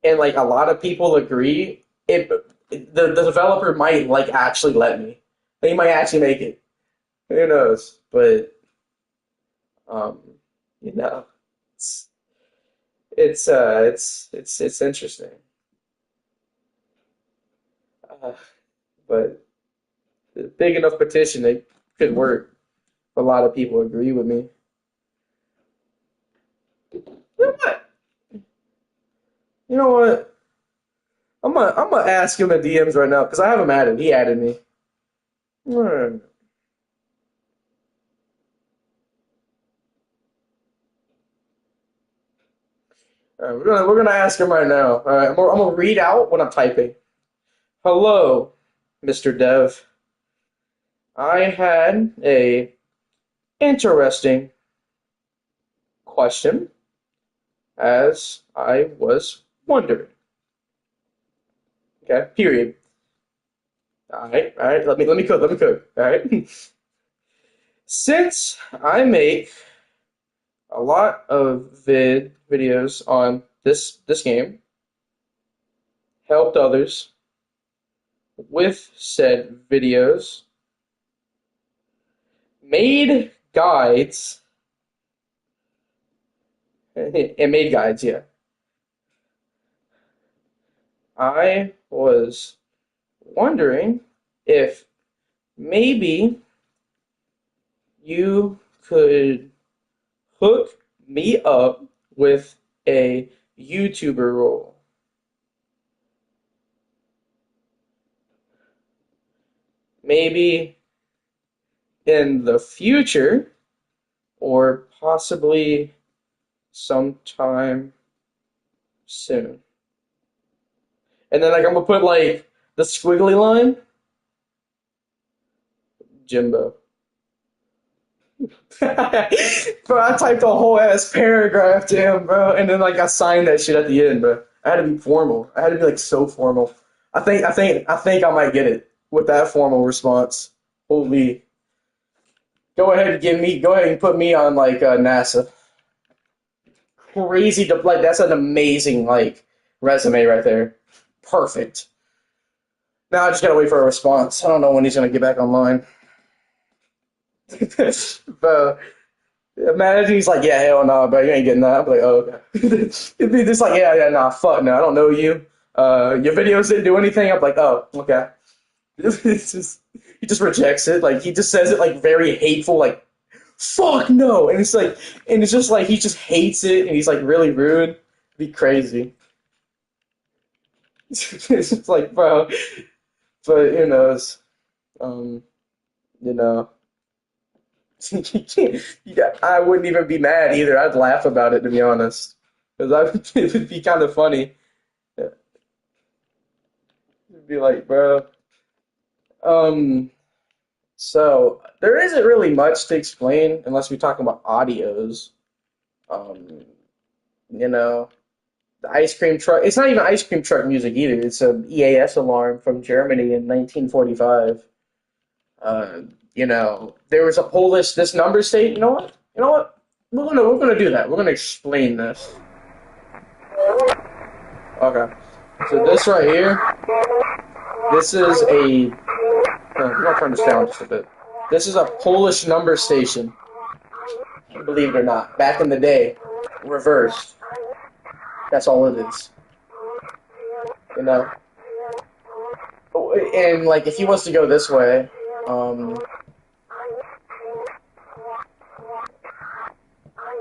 and like a lot of people agree, the developer might like actually let me. They might actually make it. Who knows? But um, you know, it's it's interesting. Uh, but a big enough petition it could work. A lot of people agree with me. You know what? You know what? I'm gonna ask him in DMs right now because I have him added. He added me. Hmm. We're gonna ask him right now. All right, I'm gonna read out what I'm typing. Hello, Mr. Dev. I had a interesting question as I was wondering. Okay, period. All right. Let me cook. Let me cook. All right. Since I make a lot of videos on this game, helped others with said videos, made guides, and made guides. Yeah, I was wondering if maybe you could hook me up with a YouTuber role. Maybe in the future, or possibly sometime soon. And then like I'm gonna put like the squiggly line, Jimbo. Bro, I typed a whole ass paragraph to him, bro, and then like I signed that shit at the end, bro. I had to be formal. I had to be like so formal. I think I might get it with that formal response. Holy, go ahead and put me on like NASA. Crazy, like that's an amazing like resume right there. Perfect. Now I just gotta wait for a response. I don't know when he's gonna get back online. But imagine he's like, yeah, hell no, bro, you ain't getting that. I'm like, oh, okay. It'd be just like, yeah, nah, fuck no, I don't know you. Your videos didn't do anything. I'm like, oh, okay. It's just he just rejects it. Like he just says it like very hateful, like fuck no, and it's like, and it's just like he just hates it, and he's like really rude. It'd be crazy. It's just like, bro, but who knows? Um, you know, yeah, I wouldn't even be mad either. I'd laugh about it to be honest, because I it would be kind of funny. It'd be like, bro. Um, so there isn't really much to explain unless we talk about audios. Um, you know, the ice cream truck. It's not even ice cream truck music either. It's a EAS alarm from Germany in 1945. Uh, there was a Polish. This number state. You know what? You know what? We're gonna do that. We're gonna explain this. Okay. So this right here. This is a. I'm gonna turn this down just a bit. This is a Polish number station. Believe it or not, back in the day, reversed. That's all it is. You know. And like, if he wants to go this way, um,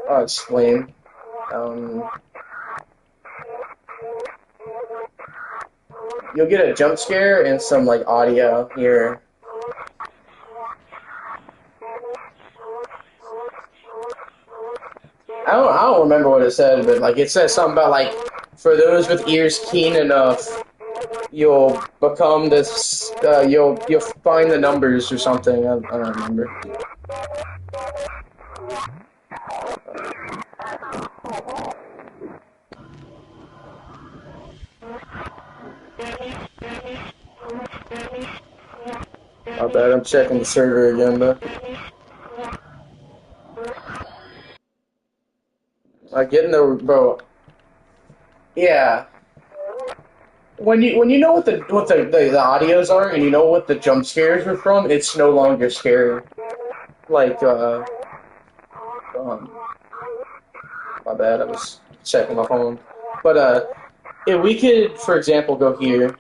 I'll explain. Um, you'll get a jump scare and some like audio here. I don't remember what it said, but like it says something about like for those with ears keen enough, you'll become this. You'll find the numbers or something. I don't remember. I bet I'm checking the server again, but like getting the bro. Yeah, when you know what the audios are and you know what the jump scares are from, it's no longer scary. Like um, my bad, I was checking my phone. But if we could, for example, go here.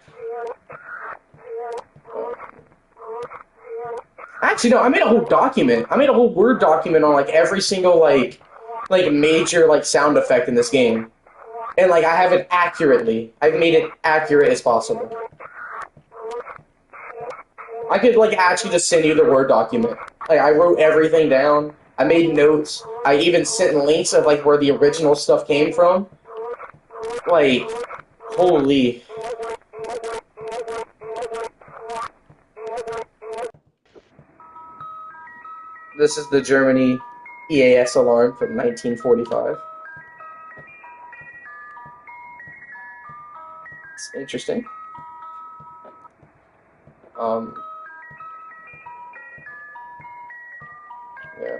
Actually, no, I made a whole document. I made a whole Word document on like every single like major like sound effect in this game, and like I have it accurately. I've made it accurate as possible. I could like actually just send you the Word document. Like I wrote everything down. I made notes. I even sent links of like where the original stuff came from. Like, holy. This is the Germany EAS alarm from 1945. It's interesting. Um, yeah.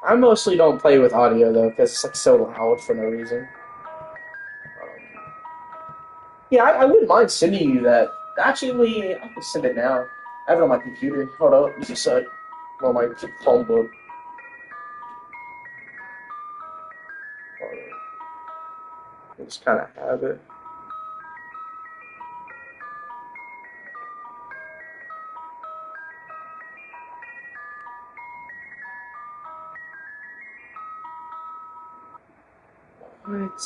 I mostly don't play with audio though, because it's like so loud for no reason. Yeah, I wouldn't mind sending you that. Actually, I can send it now. I have it on my computer. Hold up, just a sec. On my phone book. I just kind of have it. What?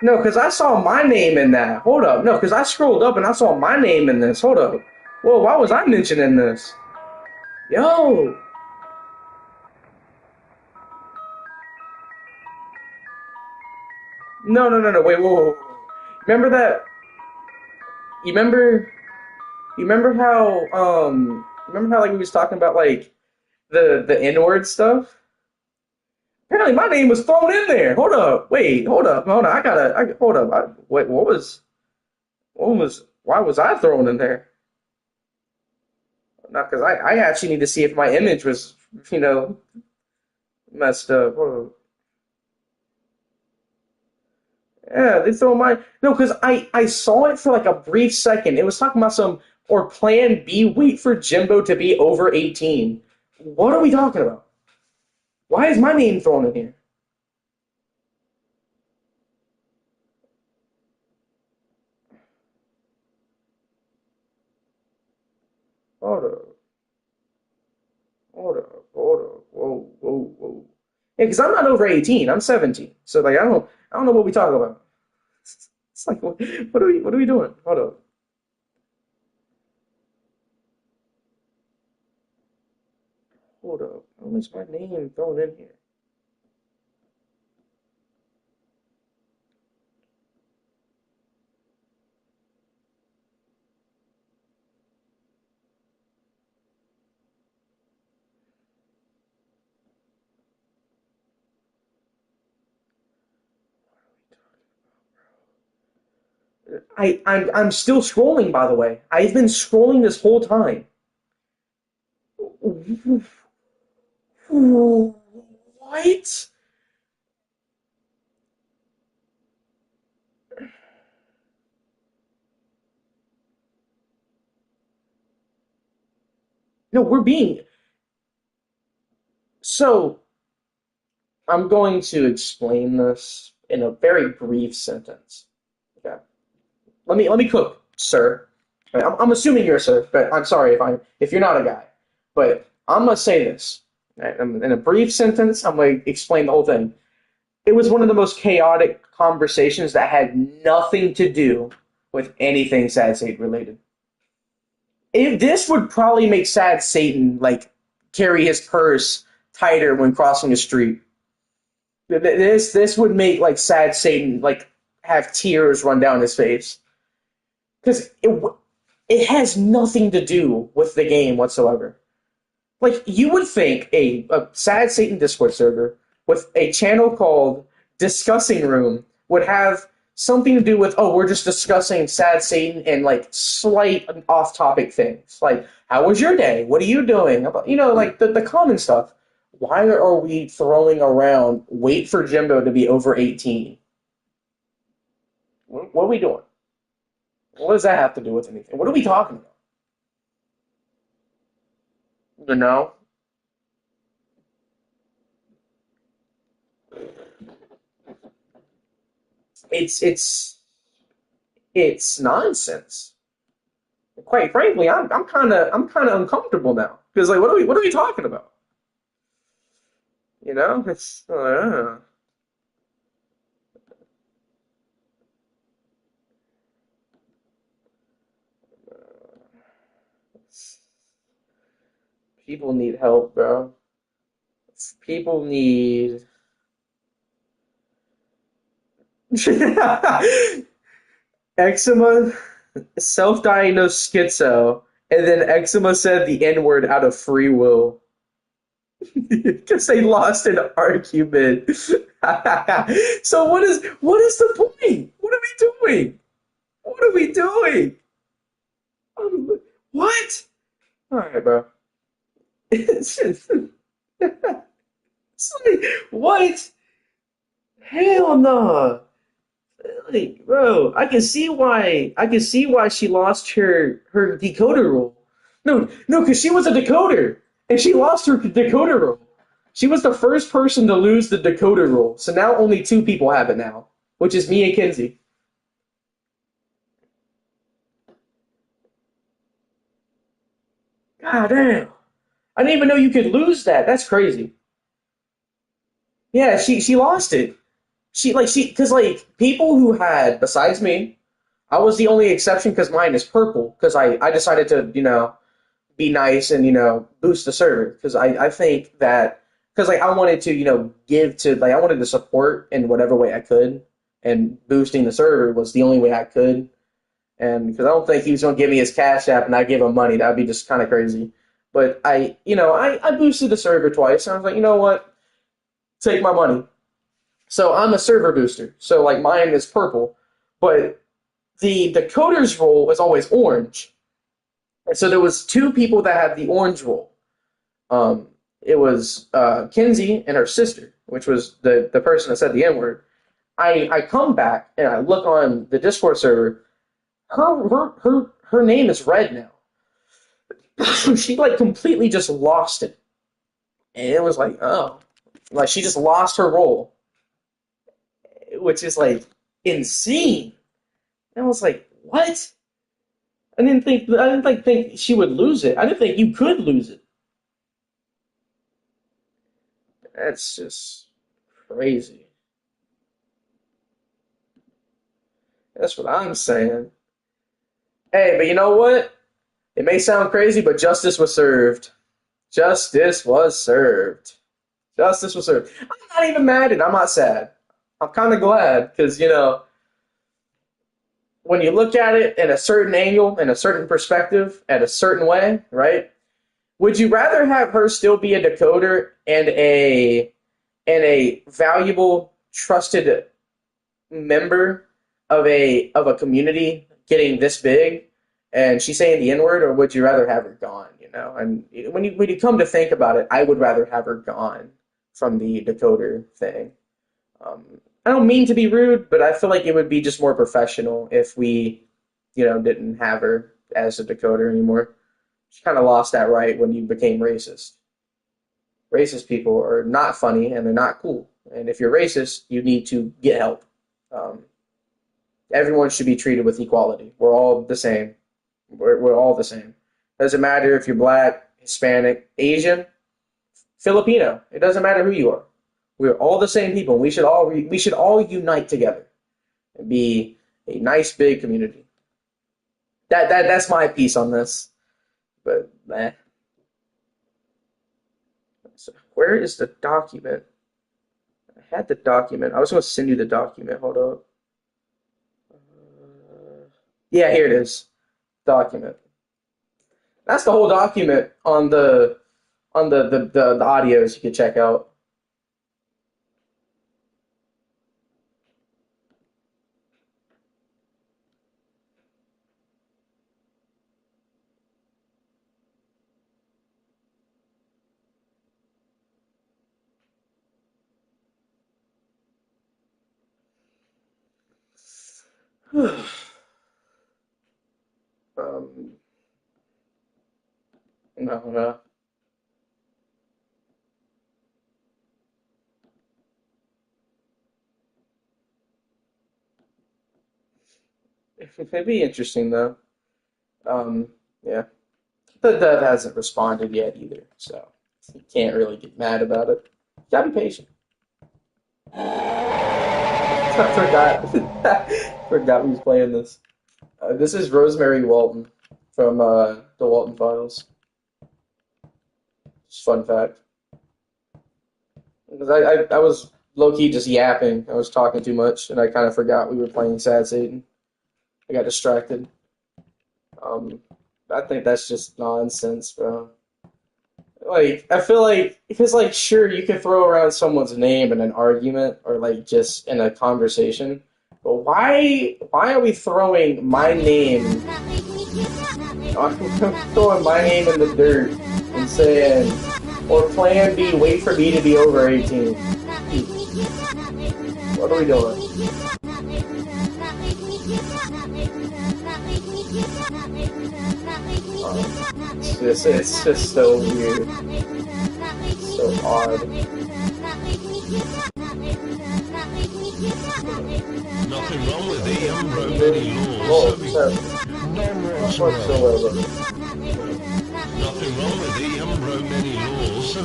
No, because I saw my name in that. Hold up. No, because I scrolled up and I saw my name in this. Hold up. Whoa, why was I mentioning this? Yo. No, no, no, no. Wait, whoa, whoa, whoa. Remember that? You remember? You remember how? Remember how like we was talking about like the N-word stuff? Apparently, my name was thrown in there. Hold up. Wait. Hold up. Hold on. Hold up. Wait. What was? What was? Why was I thrown in there? Not because I actually need to see if my image was, you know, messed up. Yeah, they throw my no, because I saw it for like a brief second. It was talking about some or Plan B. Wait for Jimbo to be over 18. What are we talking about? Why is my name thrown in here? Hold up, hold up, whoa, whoa, whoa. Yeah, because I'm not over 18. I'm 17. So like I don't know what we talking about. It's like what are we doing? Hold up, hold up. How is my name thrown in here? I'm still scrolling, by the way. I've been scrolling this whole time. What? No, we're being so. I'm going to explain this in a very brief sentence. Okay. Let me cook, sir. I'm assuming you're a sir, but I'm sorry if you're not a guy. But I'm gonna say this. Right? In a brief sentence, I'm gonna explain the whole thing. It was one of the most chaotic conversations that had nothing to do with anything Sad State related. If this would probably make Sad Satan like carry his purse tighter when crossing the street. This would make like Sad Satan like have tears run down his face because it has nothing to do with the game whatsoever. Like you would think a Sad Satan Discord server with a channel called Discussing Room would have something to do with we're just discussing Sad Satan and like slight off topic things like how was your day? What are you doing? Like the common stuff. Why are we throwing around wait for Jimbo to be over 18? What are we doing? What does that have to do with anything? What are we talking about? You know? It's it's it's nonsense. Quite frankly, I'm kinda uncomfortable now. Because like what are we talking about? It's people need help, bro. People need eczema, self-diagnosed schizo, and then eczema said the N-word out of free will. Because they lost an argument. So what is the point? What are we doing? What are we doing? What? All right, bro. It's just, like, what? Hell no. Like, bro, I can see why she lost her decoder rule. No, because she was a decoder and she lost her decoder rule. She was the first person to lose the decoder rule. So now only two people have it now, which is me and Kinsey. God damn. I didn't even know you could lose that. That's crazy. Yeah, she lost it. She because like people who had besides me, I was the only exception because mine is purple because I decided to be nice and boost the server because I think that because like I wanted to give to like I wanted to support in whatever way I could and boosting the server was the only way I could and because I don't think he was gonna give me his cash app and I give him money that'd be just kind of crazy but I boosted the server twice and I was like you know what take my money so I'm a server booster so like mine is purple but the coder's role was always orange and so there was two people that had the orange role. It was Kinsey and her sister, which was the person that said the N word. I come back and I look on the Discord server. Her name is red now. She like completely just lost it, and it was like, oh, like she just lost her role, which is like insane. And I was like, what? I didn't like think she would lose it. I didn't think you could lose it. That's just crazy. That's what I'm saying. Hey, but you know what? It may sound crazy, but justice was served. Justice was served. Justice was served. I'm not even mad and I'm not sad. I'm kind of glad because, when you look at it in a certain angle, in a certain perspective, at a certain way, right? Would you rather have her still be a decoder and a valuable, trusted member of a community getting this big, and she's saying the N word, or would you rather have her gone? And when you come to think about it, I would rather have her gone from the decoder thing. Um, I don't mean to be rude, but I feel like it would be just more professional if we, didn't have her as a decoder anymore. She kind of lost that right when you became racist. Racist people are not funny and they're not cool. And if you're racist, you need to get help. Um, Everyone should be treated with equality. We're all the same. We're all the same. Doesn't matter if you're black, Hispanic, Asian, Filipino. It doesn't matter who you are. We're all the same people. We should all unite together and be a nice big community. That's my piece on this. But so where is the document? I had the document. I was going to send you the document. Hold up. Yeah, here it is. Document. That's the whole document on the audios you can check out. um, no, no. It'd be interesting though. Um, yeah. The dev hasn't responded yet either, so you can't really get mad about it. You gotta be patient. I forgot. Forgot who's playing this. This is Rosemary Walton from the Walton Files. Just fun fact. Because I was low key just yapping. I was talking too much, and I kind of forgot we were playing Sad Satan. I got distracted. Um, I think that's just nonsense, bro. Like, I feel like, because, like, sure, you can throw around someone's name in an argument or, like, just in a conversation, but why are we throwing my name, throwing my name in the dirt and saying, or plan B, wait for me to be over 18? What are we doing? It's just so weird. So odd. Nothing wrong with the broke many laws. None whatsoever. Nothing wrong with the broke many laws.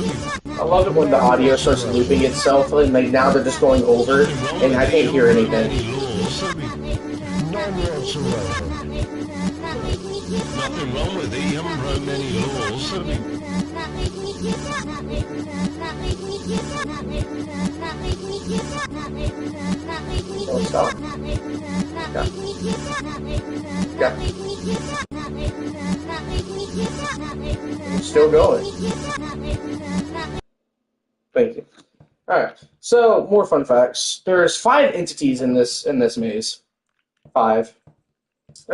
I love it when the audio starts looping itself, and like now they're just going over, and I can't hear anything. None whatsoever. Nothing wrong with the broke many laws. Don't stop. Yeah. Yeah. It's still going. Thank you. Alright. So more fun facts. There's 5 entities in this maze. 5.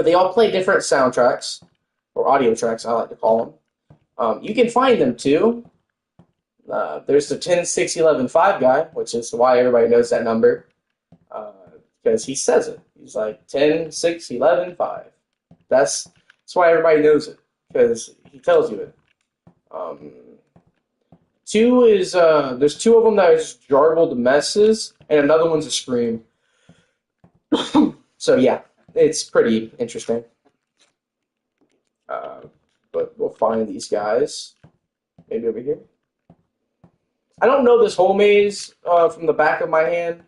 They all play different soundtracks, or audio tracks, I like to call them. You can find them too. There's the 10, 6, 11, 5 guy, which is why everybody knows that number. because he says it. He's like 10, 6, 11, 5. That's why everybody knows it because he tells you it. Um, Two is there's two of them that are just jarbled messes, and another one's a scream. So yeah, it's pretty interesting. Uh, but we'll find these guys. Maybe over here. I don't know this whole maze from the back of my hand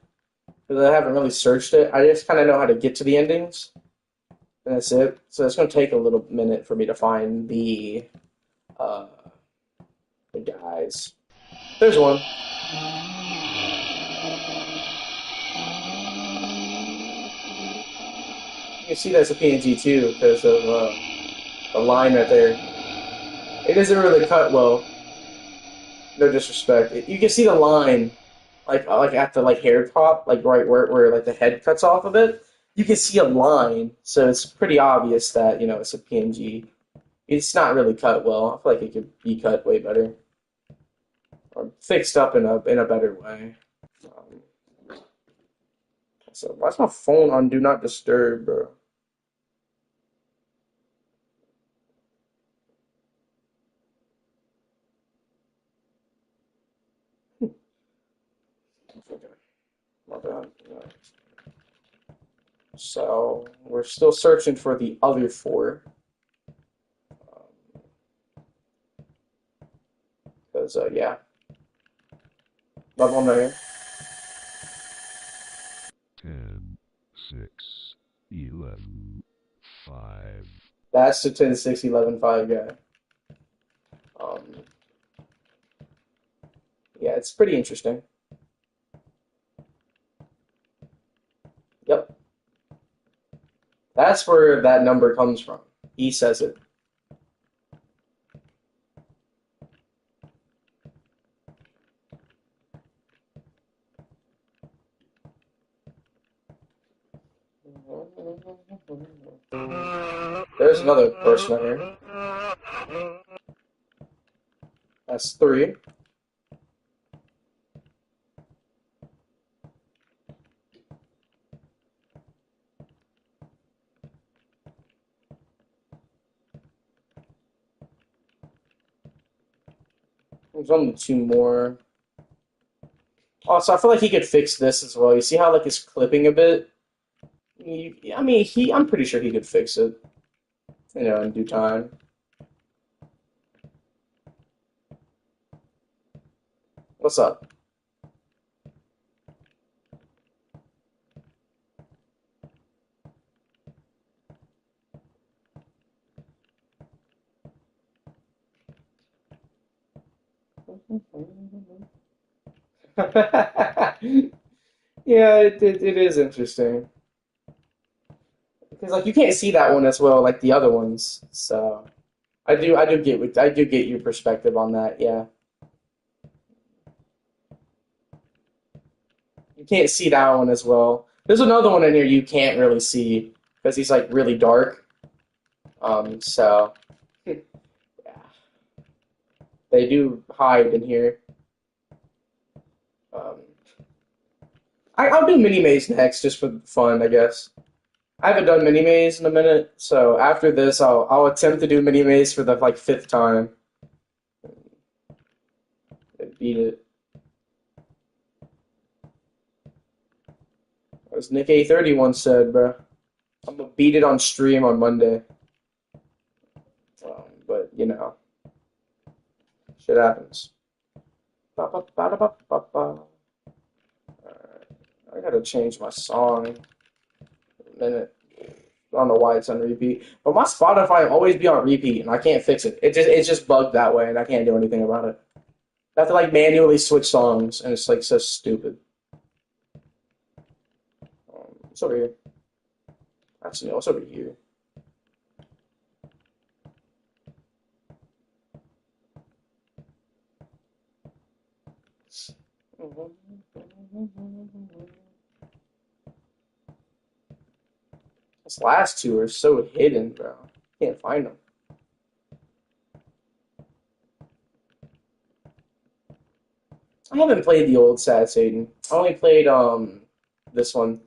because I haven't really searched it. I just kind of know how to get to the endings, and that's it. So it's going to take a little minute for me to find uh, the guys. There's one. You can see that's a PNG too because of the line right there. It doesn't really cut well. No disrespect. You can see the line, like at the like hair top, like right where like the head cuts off of it. You can see a line, so it's pretty obvious that it's a PNG. It's not really cut well. I feel like it could be cut way better or fixed up in a better way. So why's my phone on Do Not Disturb, bro? Okay, my bad. Yeah. So we're still searching for the other four. Because yeah, love one right here. 10, 6, 11, 5. That's the 10, 6, 11, 5 guy. Um, yeah, it's pretty interesting. Yep. That's where that number comes from. He says it. There's another person right here. That's 3. There's only 2 more. Also, I feel like he could fix this as well. You see how like it's clipping a bit? I mean, I'm pretty sure he could fix it, in due time. What's up? Yeah, it is interesting because like you can't see that one as well like the other ones. So I do get your perspective on that. Yeah, you can't see that one as well. There's another one in here you can't really see because he's like really dark. So yeah, they do hide in here. Um, I'll do mini maze next just for fun, I guess. I haven't done mini maze in a minute, so after this, I'll attempt to do mini maze for the like 5th time and beat it. As Nick A30 once said, bro, I'm gonna beat it on stream on Monday. But shit happens. Ba-ba-ba-da-ba-ba-ba. I gotta change my song in a minute. I don't know why it's on repeat, but my Spotify always be on repeat, and I can't fix it. It's just bugged that way, and I can't do anything about it. I have to like manually switch songs, and it's like so stupid. What's over here? Actually, no, what's over here? These last two are so hidden, bro. Can't find them. I haven't played the old Sad Satan. I only played this one.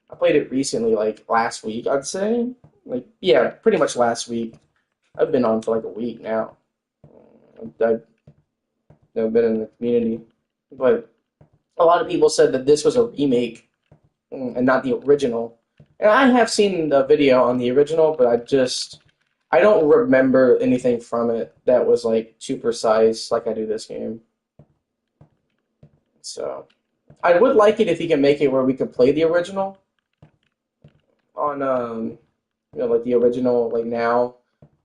I played it recently, like last week, I'd say. Like, yeah, pretty much last week. I've been on for like a week now. I've been in the community, but a lot of people said that this was a remake and not the original. And I have seen the video on the original, but I don't remember anything from it that was like too precise like I do this game. So I would like it if you can make it where we could play the original on like the original like now.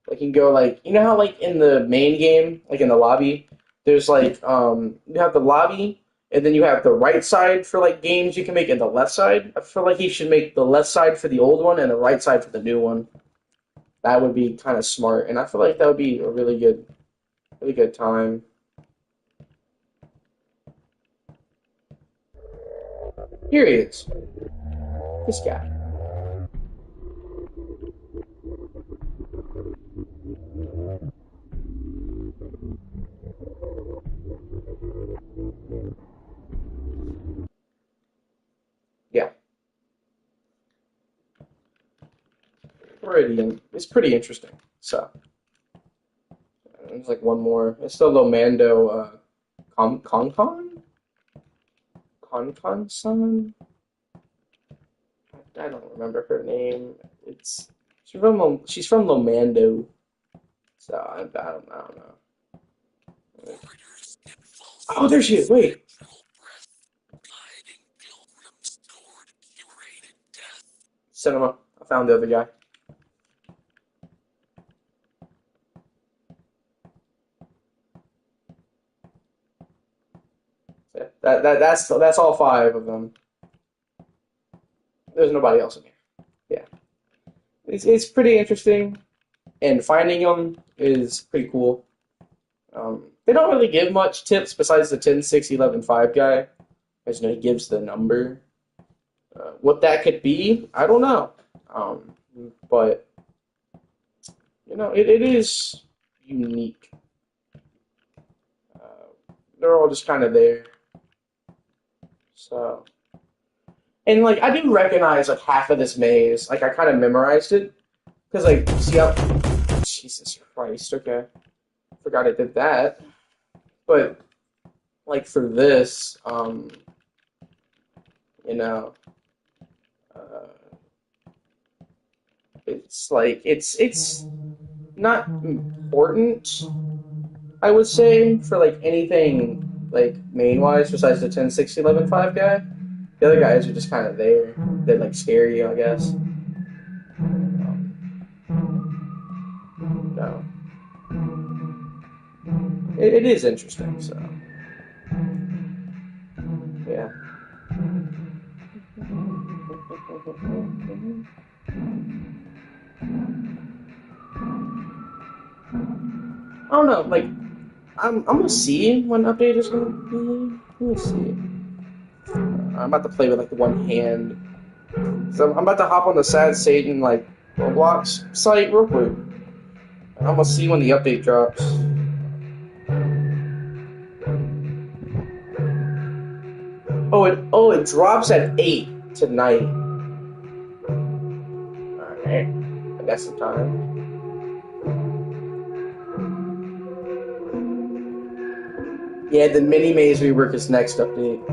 Like you can go like you know how like in the main game, like in the lobby, there's like you have the lobby and then you have the right side for like games you can make and the left side. I feel like he should make the left side for the old one and the right side for the new one. That would be kind of smart, and I feel like that would be a really good time. Here he is, this guy. Yeah, it's pretty interesting. So there's like one more. It's still Lomando Con Con I don't remember her name. It's she's from Lomando. So I don't know. Oh, there she is. Wait. Cinema. I found the other guy. Yeah, that's all five of them. There's nobody else in here. Yeah, it's pretty interesting, and finding them is pretty cool. They don't really give much tips besides the 10, 6, 11, 5 guy. As you know, he gives the number. What that could be, I don't know. Um, but it is unique. They're all just kind of there. So, and like I do recognize like half of this maze. Like I kind of memorized it because like see how Jesus Christ. Okay, forgot I did that. But like for this, you know, uh, it's like it's not important. I would say for like anything like main wise besides the 10, 6, 11, 5 guy. The other guys are just kind of there. They like scare you, I guess. No, it is interesting. So yeah. I don't know. Like I'm gonna see when update is gonna be. Let me see. I'm about to play with like the one hand. So I'm about to hop on the Sad Satan like Roblox site real quick. I'm gonna see when the update drops. It drops at 8 tonight. Alright. I got some time. Yeah, the mini maze rework is next update.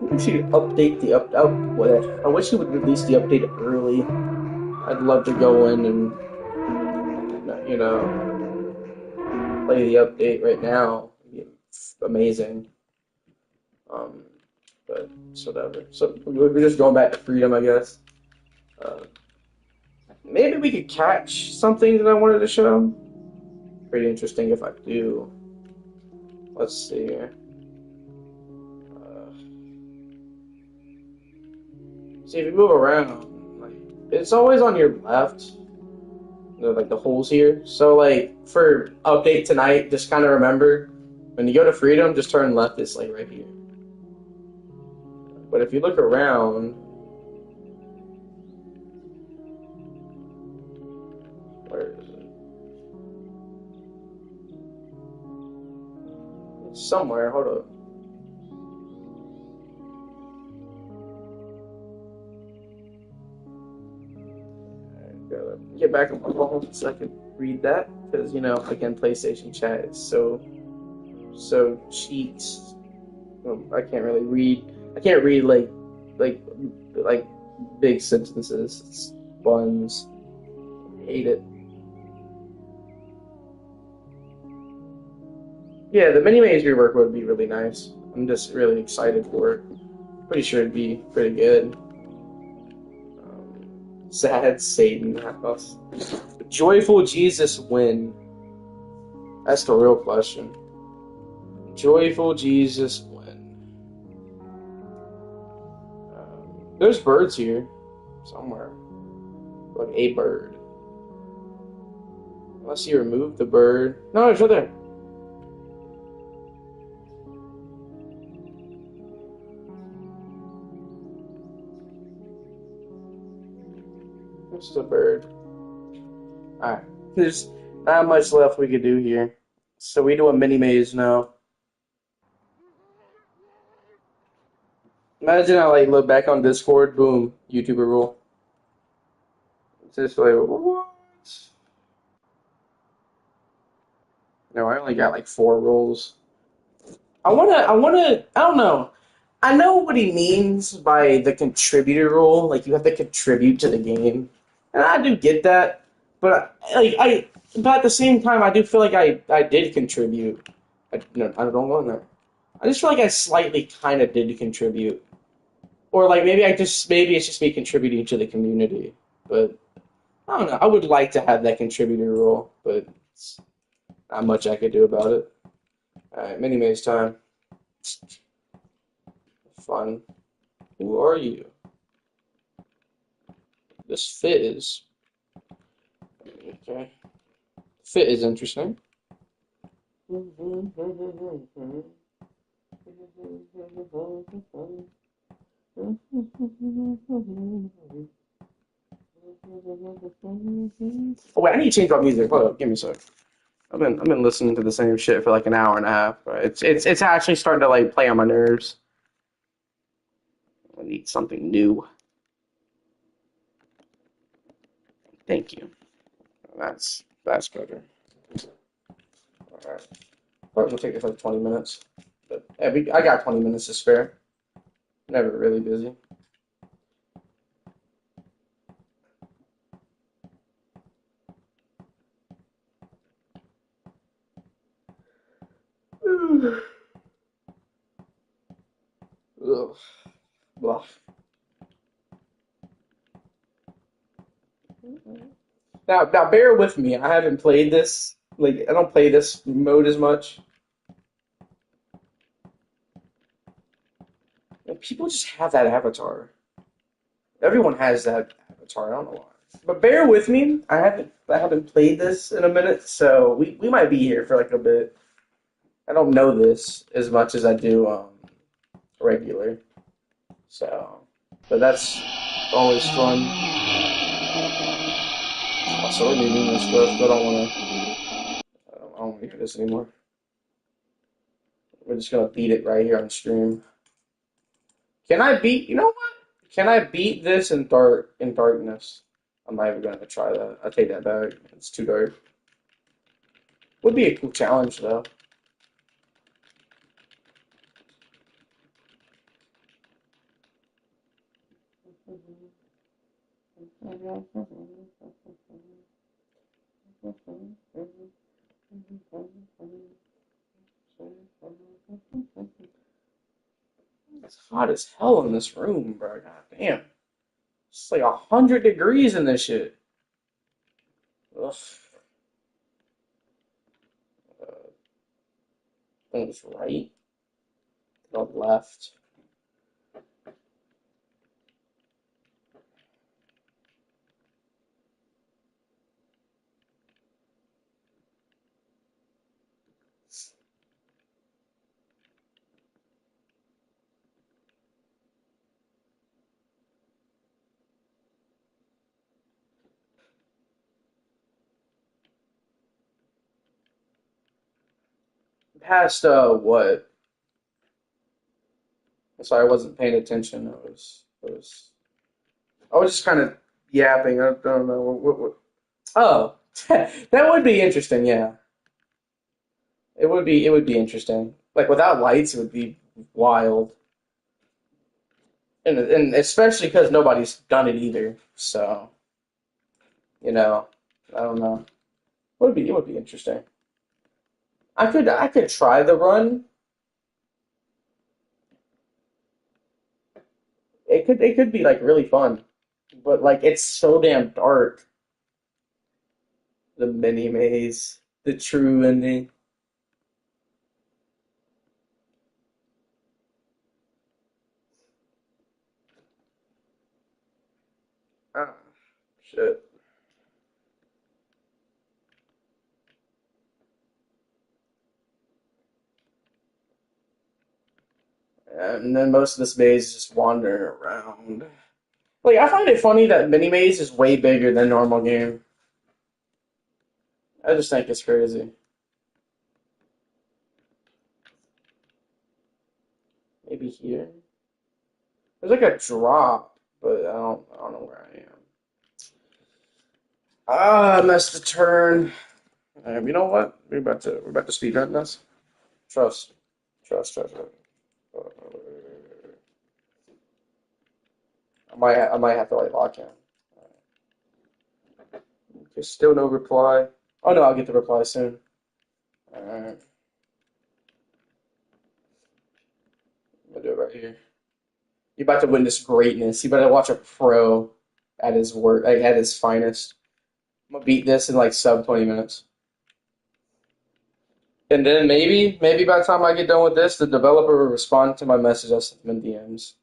I wish you'd update the up out. I wish you would release the update early. I'd love to go in and play the update right now. It'd be amazing. Um, but it's whatever. So we're just going back to freedom, I guess. Uh, maybe we could catch something that I wanted to show. Pretty interesting if I do. Let's see here. See if you move around, like it's always on your left. Like the holes here. So like for update tonight, just kind of remember when you go to freedom, just turn left. It's like right here. But if you look around, where is it? somewhere. Hold up. Gotta get back on my phone so I can read that because again, PlayStation chat is so cheat. I can't really read. I can't read like like big sentences. It's buns. I hate it. Yeah, the mini maze rework would be really nice. I'm just really excited for it. Pretty sure it'd be pretty good. Sad Satan house. Joyful Jesus win? That's the real question. Joyful Jesus win? There's birds here somewhere. Like a bird. Unless you remove the bird. No, it's right there. This is a bird. Alright. There's not much left we could do here. So we do a mini maze now. Imagine I look back on Discord, boom, YouTuber rule. It's just like what? No, I only got 4 rules. I don't know. I know what he means by the contributor rule. Like you have to contribute to the game, and I do get that. But but at the same time, I do feel like I did contribute. No, I don't go in there. I just feel like I slightly kind of did contribute, or maybe it's just me contributing to the community. But I don't know. I would like to have that contributor role, but it's not much I could do about it. All right, mini maze time. Fun. Who are you? This fit is okay. Fit is interesting. Oh wait, I need to change my music. Hold up, give me a sec. I've been listening to the same shit for an hour and a half. Right? It's actually starting to play on my nerves. I need something new. Thank you. That's better. All right. Probably gonna take this 20 minutes. But yeah, I got 20 minutes to spare. Never really busy. Ugh. Blah. Now, bear with me. I haven't played this. I don't play this mode as much. People just have that avatar. Everyone has that avatar. I don't know why. But bear with me. I haven't played this in a minute, so we might be here for a bit. I don't know this as much as I do regular. So, but that's always fun. Also, we're doing this stuff, but I don't want to. I don't want to hear this anymore. We're just gonna beat it right here on stream. Can I beat? You know what? Can I beat this in darkness? I'm not even gonna try that. I take that back. It's too dark. Would be a cool challenge though. It's hot as hell in this room, bro. God damn. It's 100 degrees in this shit. Ugh. Things right. To the left. Past what? Sorry, I wasn't paying attention. I was just kind of yapping. I don't know what. Oh, that would be interesting. Yeah, it would be interesting. Like without lights, it would be wild, and especially because nobody's done it either. So you know, I don't know. It would be interesting. I could try the run. It could be like really fun, but like it's so damn dark. The mini maze, the true ending. Ah, shit. And then most of this maze is just wandering around. Like I find it funny that mini maze is way bigger than normal game. I just think it's crazy. Maybe here. There's like a drop, but I don't know where I am. Ah, I missed the turn. You know what? We're about to speed run this. Trust, trust. Uh, I might have to like lock in. There's still no reply. Oh no, I'll get the reply soon. Alright, I'll do it right here. You're about to witness greatness. You better watch a pro at his work, like at his finest. I'm gonna beat this in like sub 20 minutes. And then maybe by the time I get done with this, the developer will respond to my message I sent them in DMs.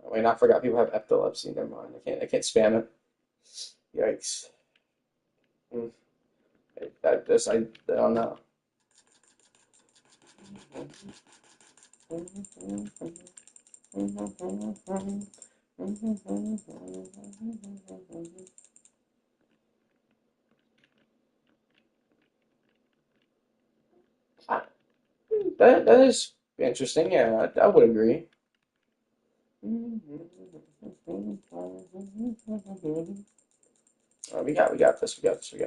Oh, wait, I forgot people have epilepsy. Never mind. I can't spam it. Yikes. Hmm. I don't know. That is interesting. Yeah, I would agree. We got this. We got this.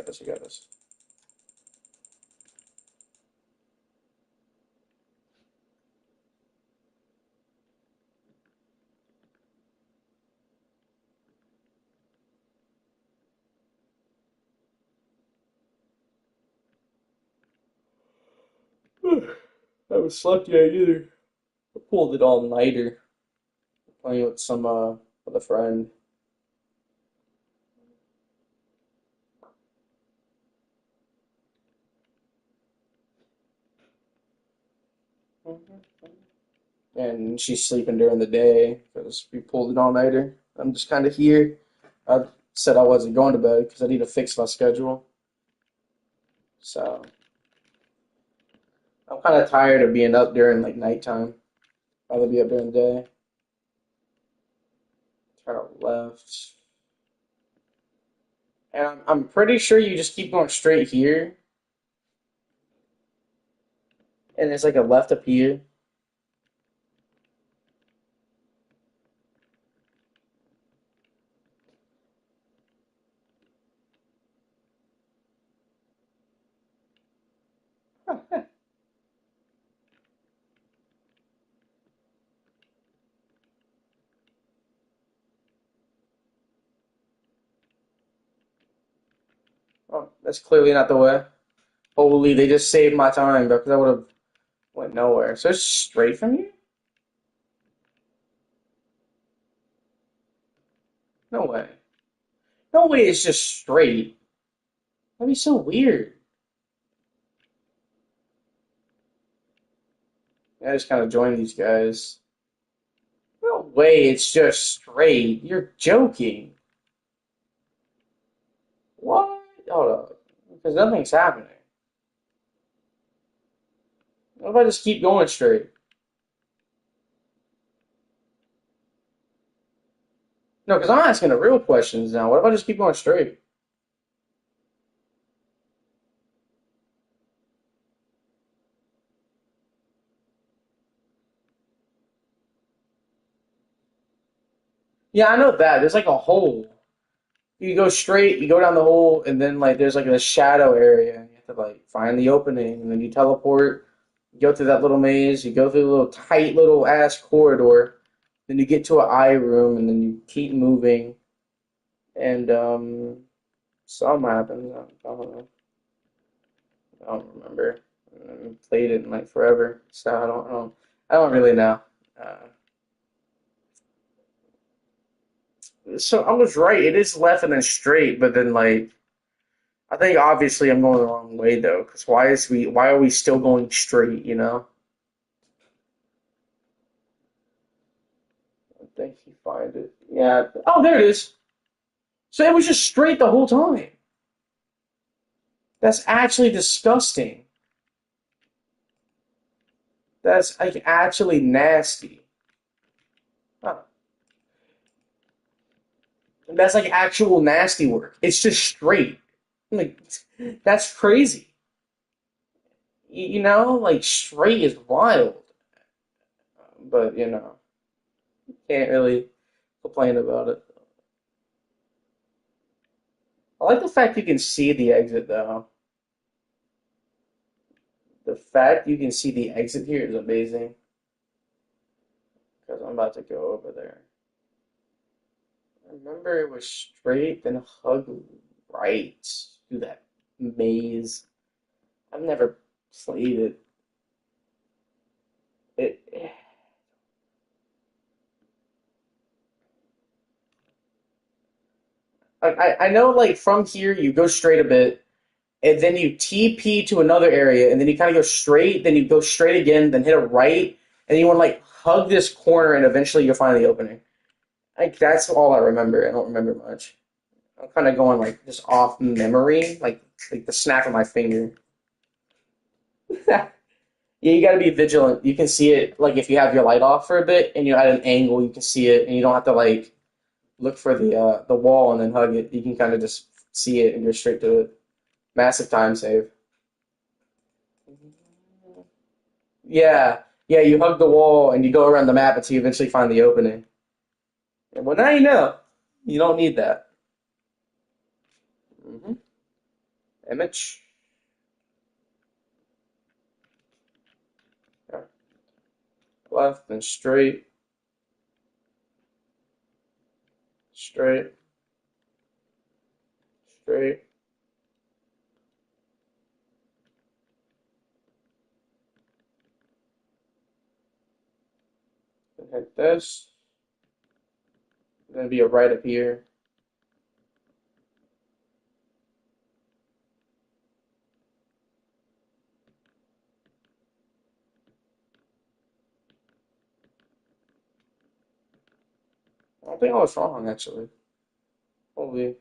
I haven't slept yet either. I pulled it all nighter, playing with some with a friend. And she's sleeping during the day because we pulled it all nighter. I'm just kind of here. I said I wasn't going to bed because I need to fix my schedule. So I'm kind of tired of being up during like nighttime. Rather be up during the day. Turn left. And I'm pretty sure you just keep going straight here. And there's like a left up here. Oh, that's clearly not the way. Holy, they just saved my time because I would have went nowhere. So it's straight from here? No way. No way it's just straight. That'd be so weird. I just kind of joined these guys. No way it's just straight. You're joking. What? Hold up. Because nothing's happening. What if I just keep going straight? No, because I'm asking the real questions now. What if I just keep going straight? Yeah, I know that. There's like a hole. You go straight, you go down the hole, and then like there's like a shadow area, and you have to like find the opening, and then you teleport. You go through that little maze. You go through the little tight little ass corridor. Then you get to an eye room, and then you keep moving, and something happens. don't know. I don't remember. I haven't played it in like forever, so I don't really know. Uh, so I was right. It is left and then straight, but then like I think obviously I'm going the wrong way though, because why are we still going straight? You know? I think you find it. Yeah. Oh, there it is. So it was just straight the whole time. That's actually disgusting. That's like actually nasty. Huh. That's like actual nasty work. It's just straight. Like that's crazy. You know, like straight is wild, but you know, can't really complain about it. I like the fact you can see the exit though. The fact you can see the exit here is amazing because I'm about to go over there. Remember, it was straight, then hug right through that maze. I've never played it. It I know like from here you go straight a bit, and then you TP to another area, and then you kind of go straight, then you go straight again, then hit a right, and you want to like hug this corner, and eventually you'll find the opening. Like that's all I remember. I don't remember much. I'm kind of going like just off memory, like the snap of my finger. Yeah, you got to be vigilant. You can see it like if you have your light off for a bit and you're at an angle, you can see it, and you don't have to like look for the wall and then hug it. You can kind of just see it and go straight to it. Massive time save. Yeah, yeah. You hug the wall and you go around the map until you eventually find the opening. And well, now you know. You don't need that. Image. Yeah. Left and straight, straight, straight. And hit this. Gonna be a right up here. I don't think I was wrong actually. Holy.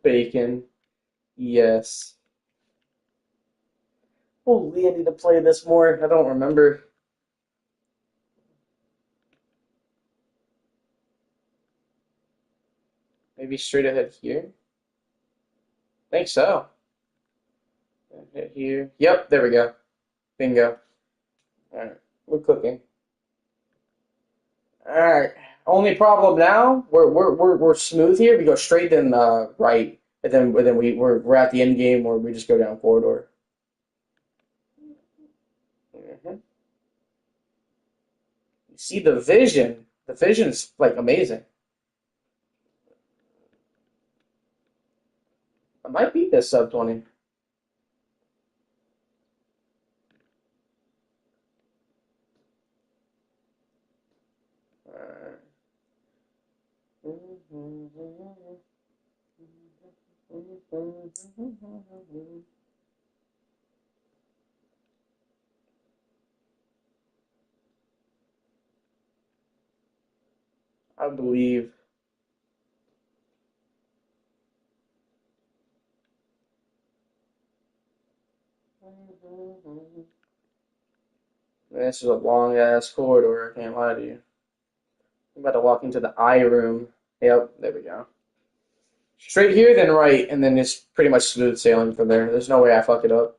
Bacon. Yes. Holy, I need to play this more. I don't remember. Maybe straight ahead here. Think so. Hit here. Yep, there we go. Bingo. Alright. We're cooking. Alright. Only problem now, we're smooth here. We go straight then right. And then we're at the end game where we just go down corridor. You see the vision. The vision's like amazing. I might beat this sub 20. Alright. I believe. This is a long ass corridor, I can't lie to you. I'm about to walk into the eye room. Yep, there we go. Straight here, then right, and then it's pretty much smooth sailing from there. There's no way I fuck it up.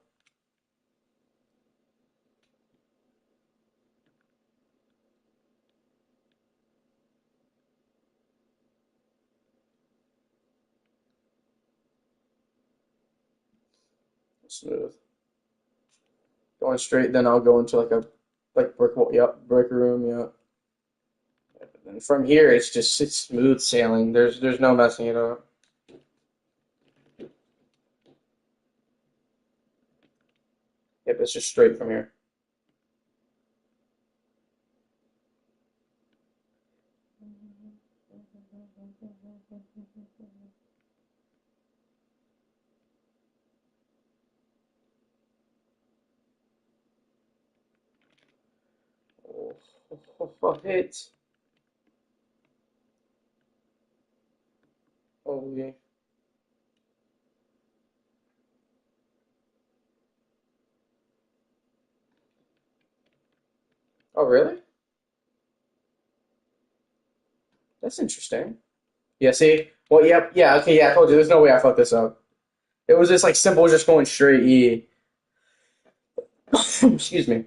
Smooth. Going straight, then I'll go into like a like brick wall. Yep, brick room. Yep. And from here, it's smooth sailing. There's no messing it up. Yep, it's just straight from here. Oh, hit. Holy. Oh, really? That's interesting. Yeah, see? Well, yep, yeah, okay, yeah, I told you, there's no way I fucked this up. It was just like simple, just going straight E. Excuse me.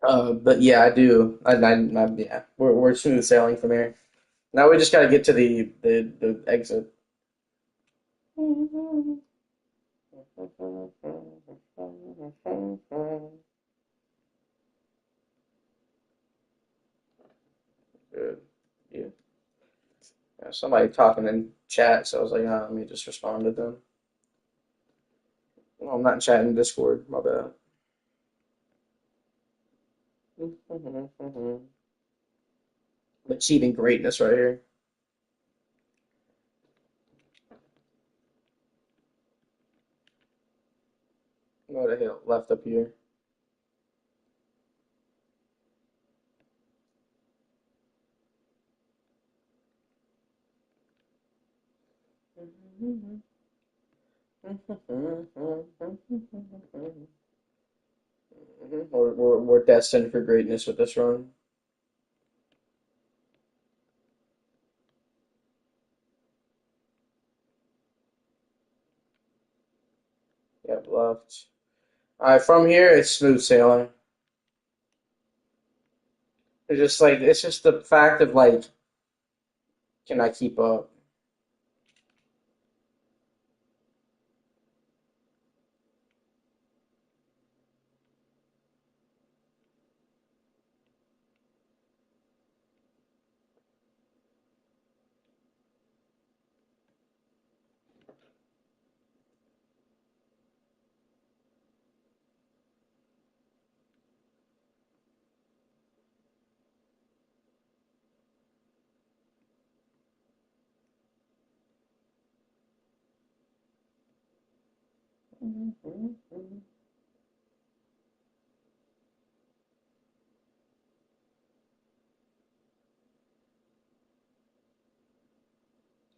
But yeah, I do. Yeah, we're smooth sailing from here. Now we just gotta get to the exit. Good. Yeah. Yeah, somebody talking in chat, so I was like, let me just respond to them. Well, I'm not chatting in Discord. My bad. Achieving greatness right here. I'm gonna hit left up here. We're destined for greatness with this run. Yep, left. Alright, from here it's smooth sailing. It's just the fact of like, can I keep up?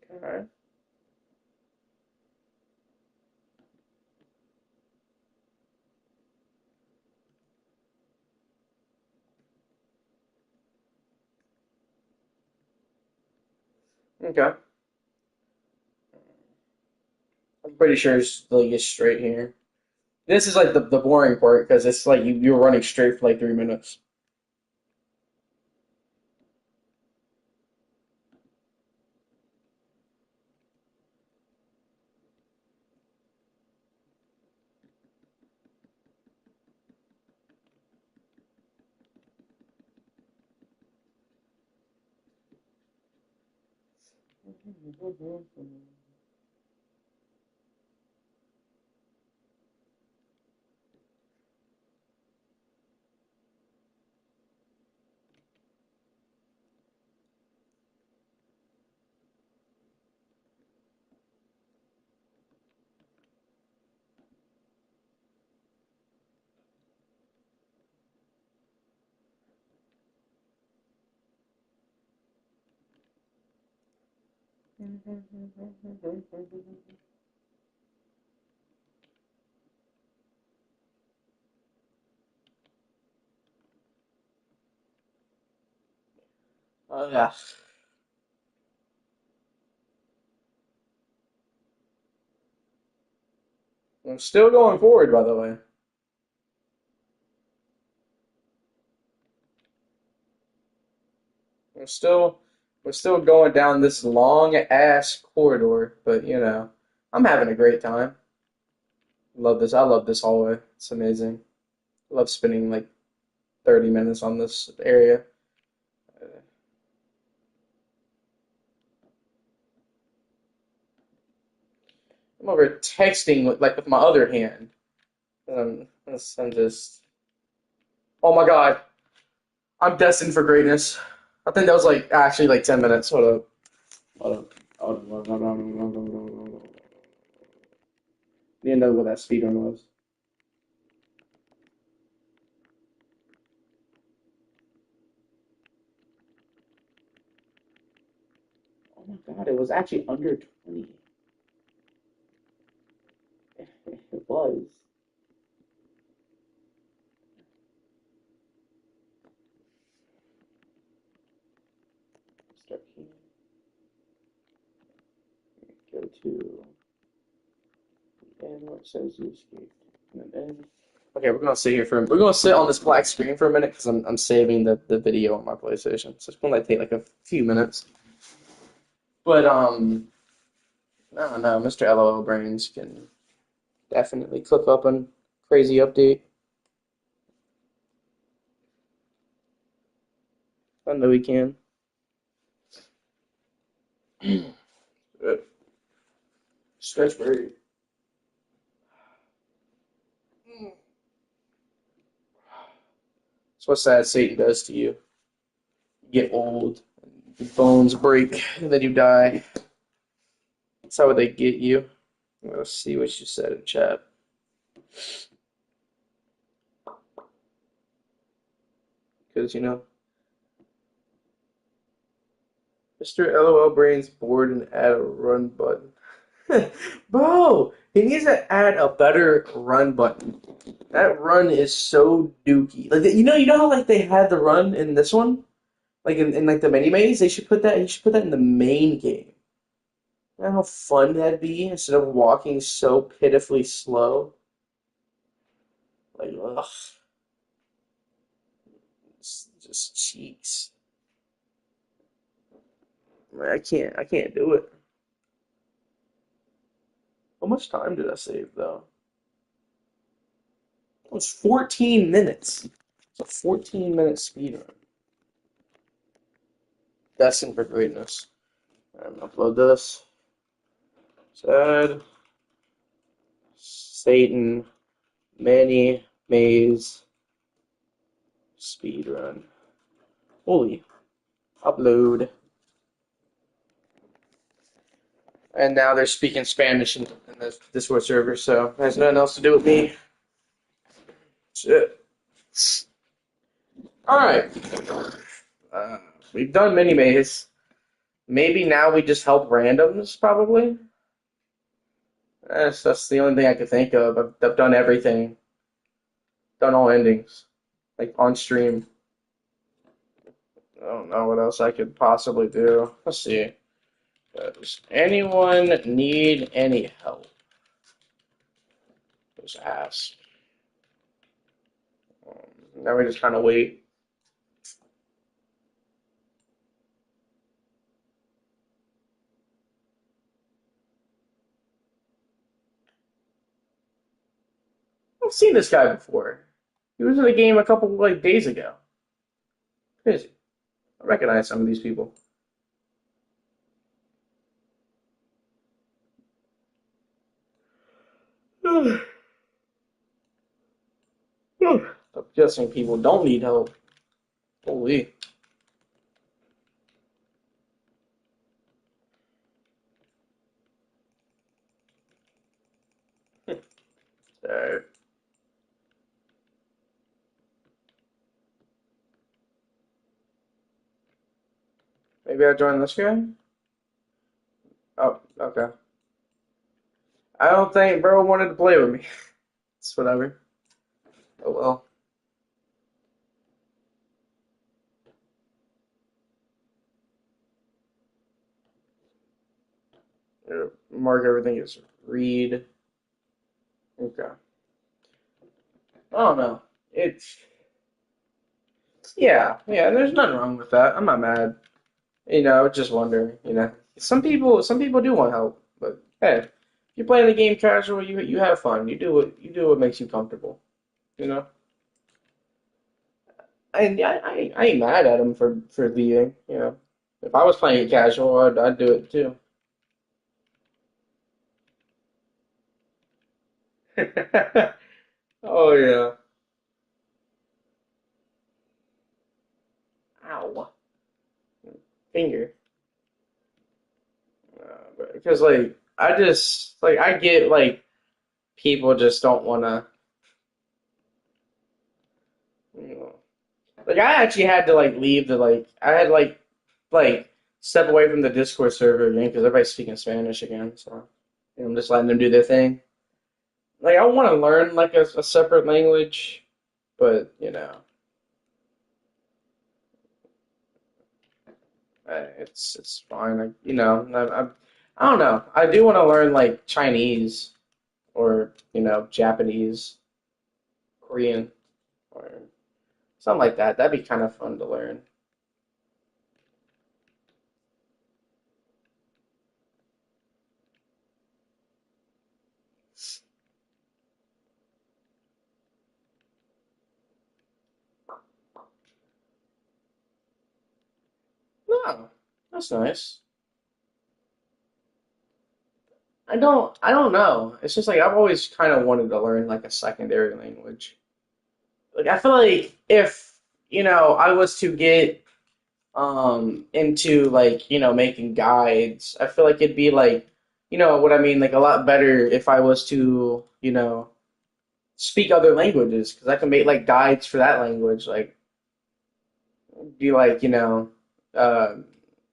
Alright. Okay. I'm pretty sure it's like it's straight here. This is like the boring part because it's like you're running straight for like 3 minutes. Oh yeah. I'm still going forward, by the way. We're still we're still going down this long ass corridor, but you know, I'm having a great time. Love this. I love this hallway. It's amazing. I love spending like 30 minutes on this area. I'm over texting with like with my other hand. I'm just. Oh my God, I'm destined for greatness. I think that was like actually like 10 minutes. Hold up. Hold up. You know what that speedrun was. Oh my God, it was actually under 20. It was. Start here. Go to and where it says you escaped. And then okay, we're gonna sit here for we're gonna sit on this black screen for a minute because I'm saving the video on my PlayStation. So it's gonna take like a few minutes. But I don't know, Mr. LOL Brains can definitely cook up a crazy update. I know he can. Stretch very. It's what sad Satan does to you. You get old, your bones break, and then you die. That's how they get you. Let's see what you said in chat. Because, you know, Mr. LOL Brain's bored and add a run button. Bro, he needs to add a better run button. That run is so dookie. Like you know how like they had the run in this one? Like in like the mini maze? They should put that he should put that in the main game. You know how fun that'd be instead of walking so pitifully slow? Like ugh. It's just cheeks. I can't do it. How much time did I save though? It was 14 minutes. It's a 14-minute speed run. Destined for greatness. I'm gonna upload this. Sad Satan many maze speed run. Holy upload. And now they're speaking Spanish in the Discord server, so it has nothing else to do with me. Shit. Alright. Uh, we've done mini maze. Maybe now we just help randoms, probably. That's the only thing I could think of. I've done everything. Done all endings. Like on stream. I don't know what else I could possibly do. Let's see. Does anyone need any help? Just ask. Now we just kind of wait. I've seen this guy before. He was in the game a couple like days ago. Crazy. I recognize some of these people. I'm guessing people don't need help. Holy. Uh, maybe I join this guy? Oh, okay. I don't think bro wanted to play with me. It's whatever. Oh well. Mark everything as read. Okay. I don't know. It's yeah. There's nothing wrong with that. I'm not mad. Just wondering. Some people do want help, but hey, if you're playing the game casual, you have fun. You do what makes you comfortable. You know. And I ain't mad at him for leaving. If I was playing it casual, I'd do it too. Oh yeah. Ow. Finger. Because I get like people just don't want to, you know. Like I actually had to like leave the like I had like step away from the Discord server again because everybody's speaking Spanish again. So I'm just letting them do their thing. Like I want to learn like a separate language, but it's fine. I don't know. I do want to learn like Chinese or Japanese, Korean, or something like that. That'd be kind of fun to learn. No, that's nice. I don't know. It's just like I've always kind of wanted to learn like a secondary language. Like I feel like if I was to get into like making guides, I feel like it'd be like what I mean, like a lot better if I was to speak other languages because I can make like guides for that language. Like be like uh,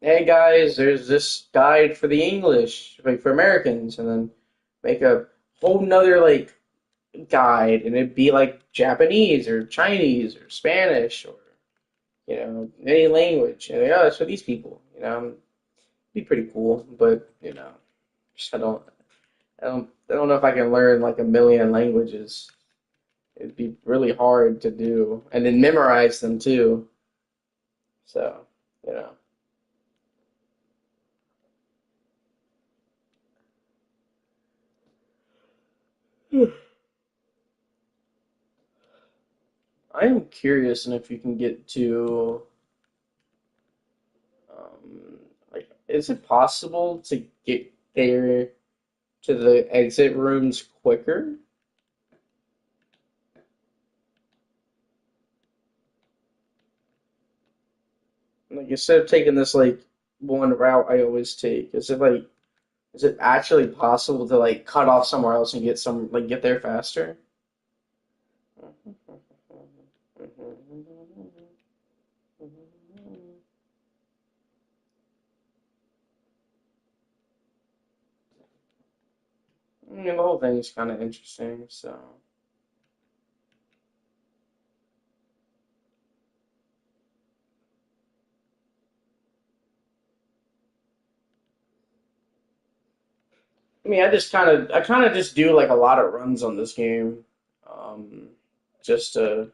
hey guys, there's this guide for the English, like for Americans, and then make a whole nother like guide, and it'd be like Japanese or Chinese or Spanish or any language. And yeah, that's for these people. It'd be pretty cool. But just I don't know if I can learn like a million languages. It'd be really hard to do, and then memorize them too. So you know. I am curious, and if you can get to, like, is it possible to get there to the exit rooms quicker? Like, instead of taking this, like, one route I always take, is it actually possible to, like, cut off somewhere else and get there faster? I mean, the whole thing is kind of interesting, so. I mean, I kind of just do, like, a lot of runs on this game, um, just to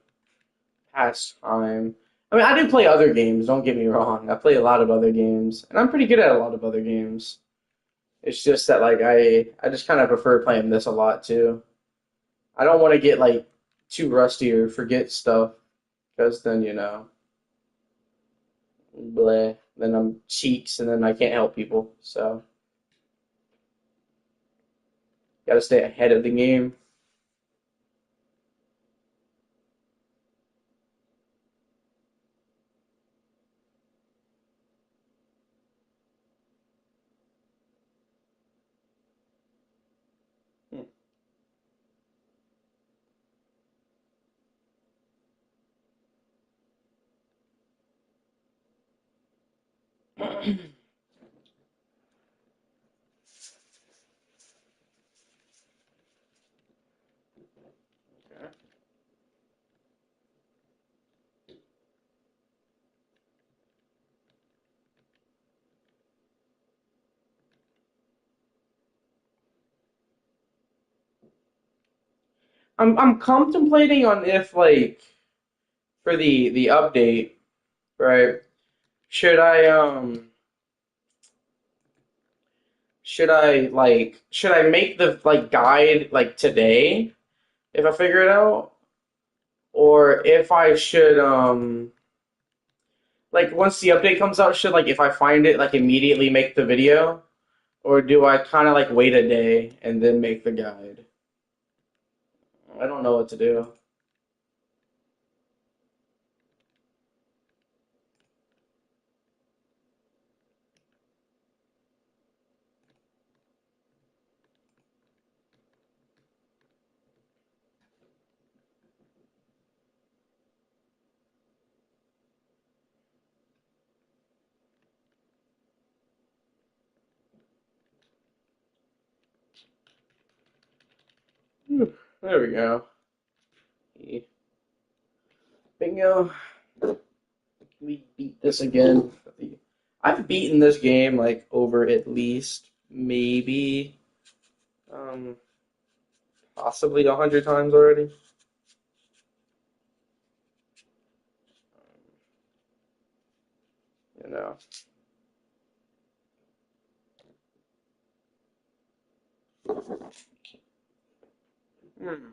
pass time. I mean, I do play other games, don't get me wrong. I play a lot of other games, and I'm pretty good at a lot of other games. It's just that like I just kind of prefer playing this a lot too. I don't want to get like too rusty or forget stuff because then bleh, then I'm cheeks and then I can't help people. So got to stay ahead of the game. I'm contemplating on if like for the update, right? Should I should I make the like guide like today if I figure it out, or if I should like once the update comes out, should like if I find it like immediately make the video, or do I kind of like wait a day and then make the guide? I don't know what to do. Whew, there we go. Bingo. We beat this again. I've beaten this game like over at least maybe um possibly 100 times already. You know. Hmm.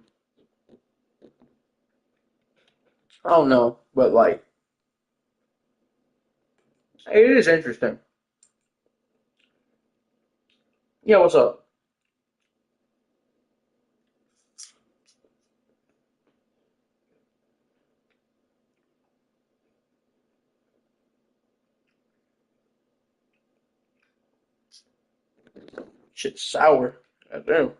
I don't know, but like it is interesting. Yeah, what's up? Shit's sour. I do.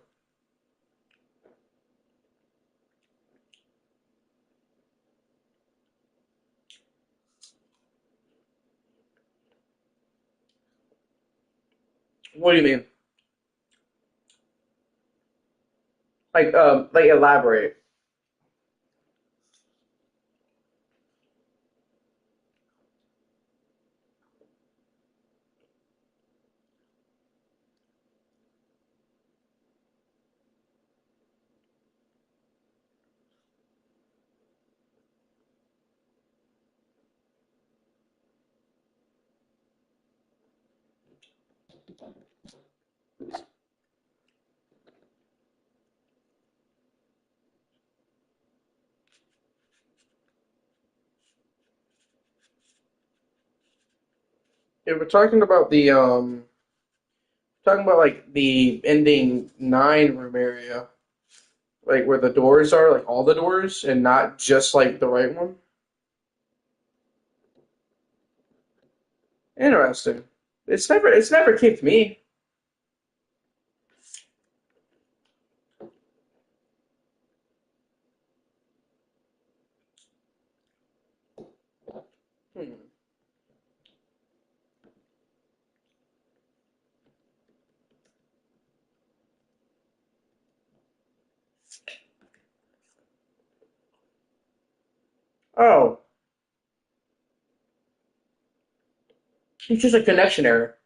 What do you mean? Like elaborate. If we're talking about like the ending 9 room area, like where the doors are, like all the doors, and not just like the right one. Interesting. It's never kicked me. Hmm. Oh, it's just a connection error.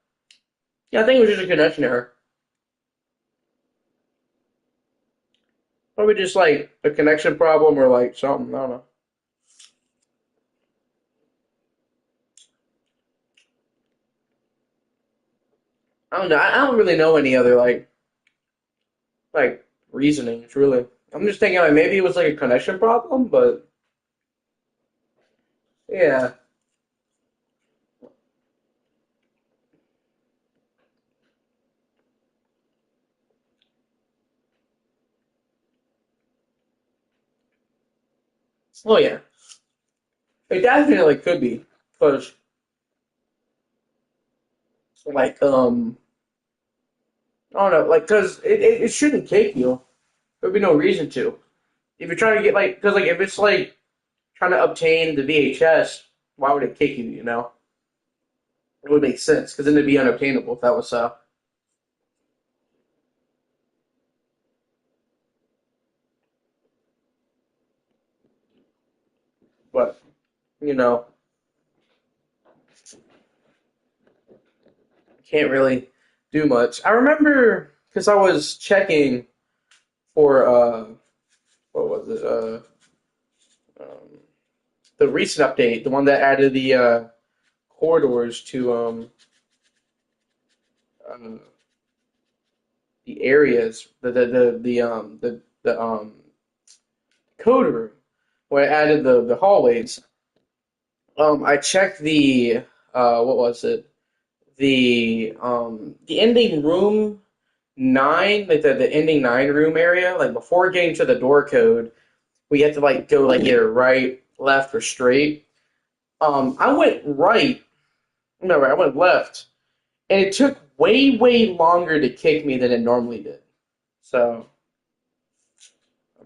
Yeah, I think it was just a connection error. Probably just like a connection problem or like something. I don't know. I don't know. I don't really know any other like reasonings really. I'm just thinking like maybe it was like a connection problem, but yeah. Oh yeah. It definitely could be because like I don't know like because it shouldn't take you. There'd be no reason to. If you're trying to get like because like if it's like trying to obtain the VHS, why would it kick you? You know, it would make sense because then it'd be unobtainable if that was so. But you know, can't really do much. I remember because I was checking for what was it? Um, the recent update, the one that added the corridors to uh, the areas, the code room, where it added the hallways. I checked the what was it? The ending room nine, like the ending nine room area. Like before getting to the door code, we had to like go like either right, left, or straight. I went right. No, right. I went left, and it took way longer to kick me than it normally did. So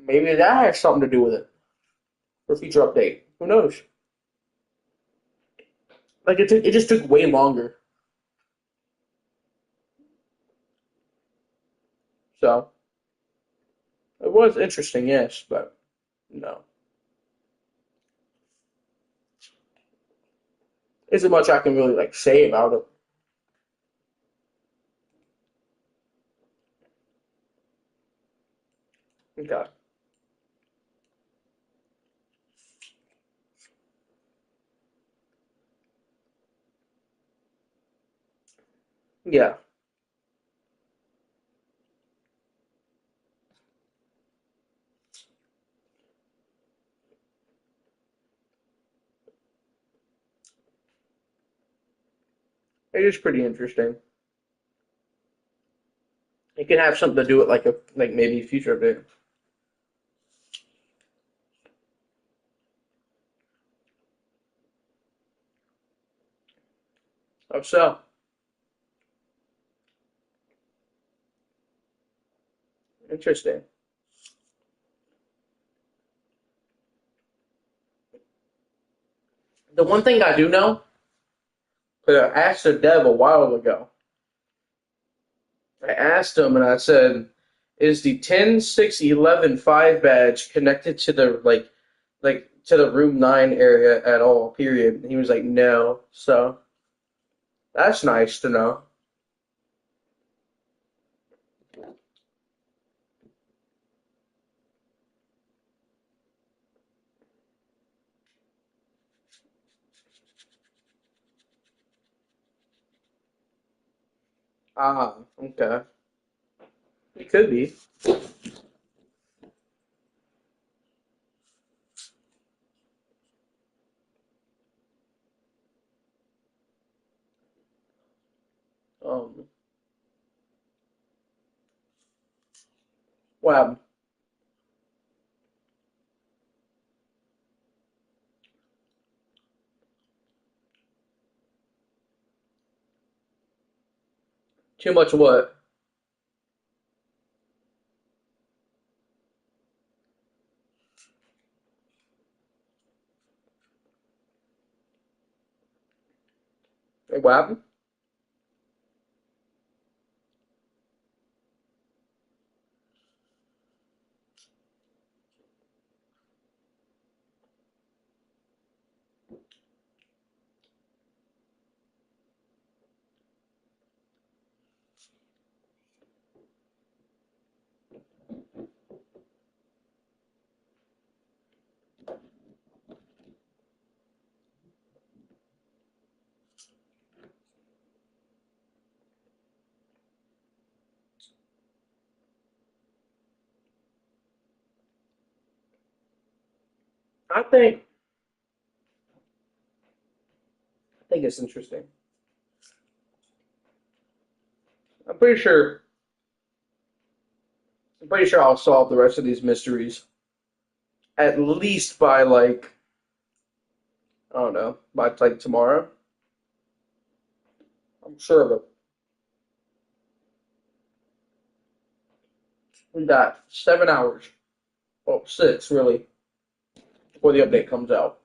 maybe that has something to do with it for future update. Who knows? Like it just took way longer. So it was interesting, yes, but no, isn't much I can really like say about it. Okay, yeah, it is pretty interesting. It can have something to do with like maybe future update. Oh, so interesting. The one thing I do know, because I asked the dev a while ago. I asked him and I said, "Is the 10.6.11.5 badge connected to the like to the room 9 area at all?" Period. And he was like, "No." So that's nice to know. Ah, okay. It could be. Um, wow, too much what? What happened? I think it's interesting. I'm pretty sure. I'm pretty sure I'll solve the rest of these mysteries at least by like I don't know by like tomorrow. I'm sure of it. We got 7 hours. Well, six really before the update comes out.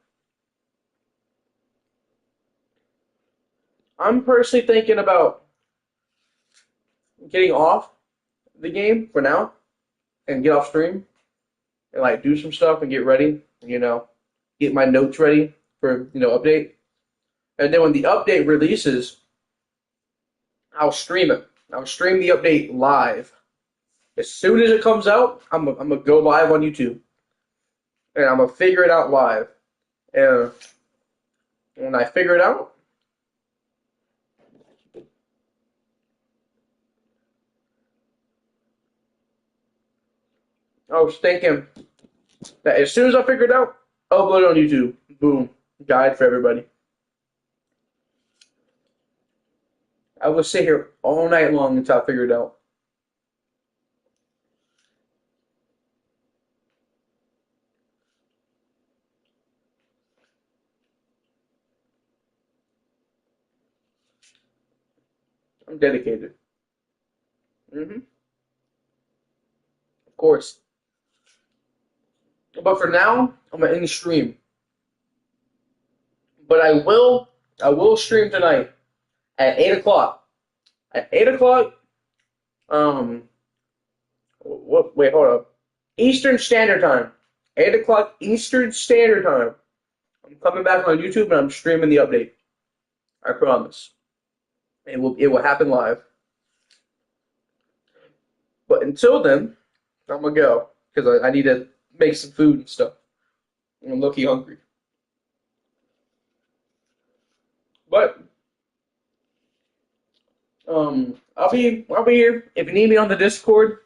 I'm personally thinking about getting off the game for now and get off stream and like do some stuff and get ready. Get my notes ready for update. And then when the update releases, I'll stream it. I'll stream the update live. As soon as it comes out, I'm gonna go live on YouTube. and I'm gonna figure it out live. And when I figure it out, I was thinking that as soon as I figure it out, upload it on YouTube. Boom, guide for everybody. I will sit here all night long until I figure it out. I'm dedicated. Of course. But for now, I'm gonna end the stream. But I will stream tonight at 8 o'clock. At 8 o'clock, um, what? Wait, hold up. Eastern Standard Time. 8 o'clock Eastern Standard Time. I'm coming back on YouTube and I'm streaming the update. I promise. It will happen live. But until then, I'm gonna go because I need to make some food and stuff. I'm low-key hungry. But I'll be here if you need me on the Discord.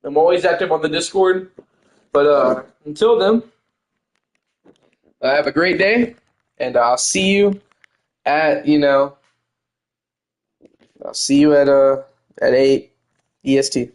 I'm always active on the Discord. But until then, have a great day, and at I'll see you at 8 EST.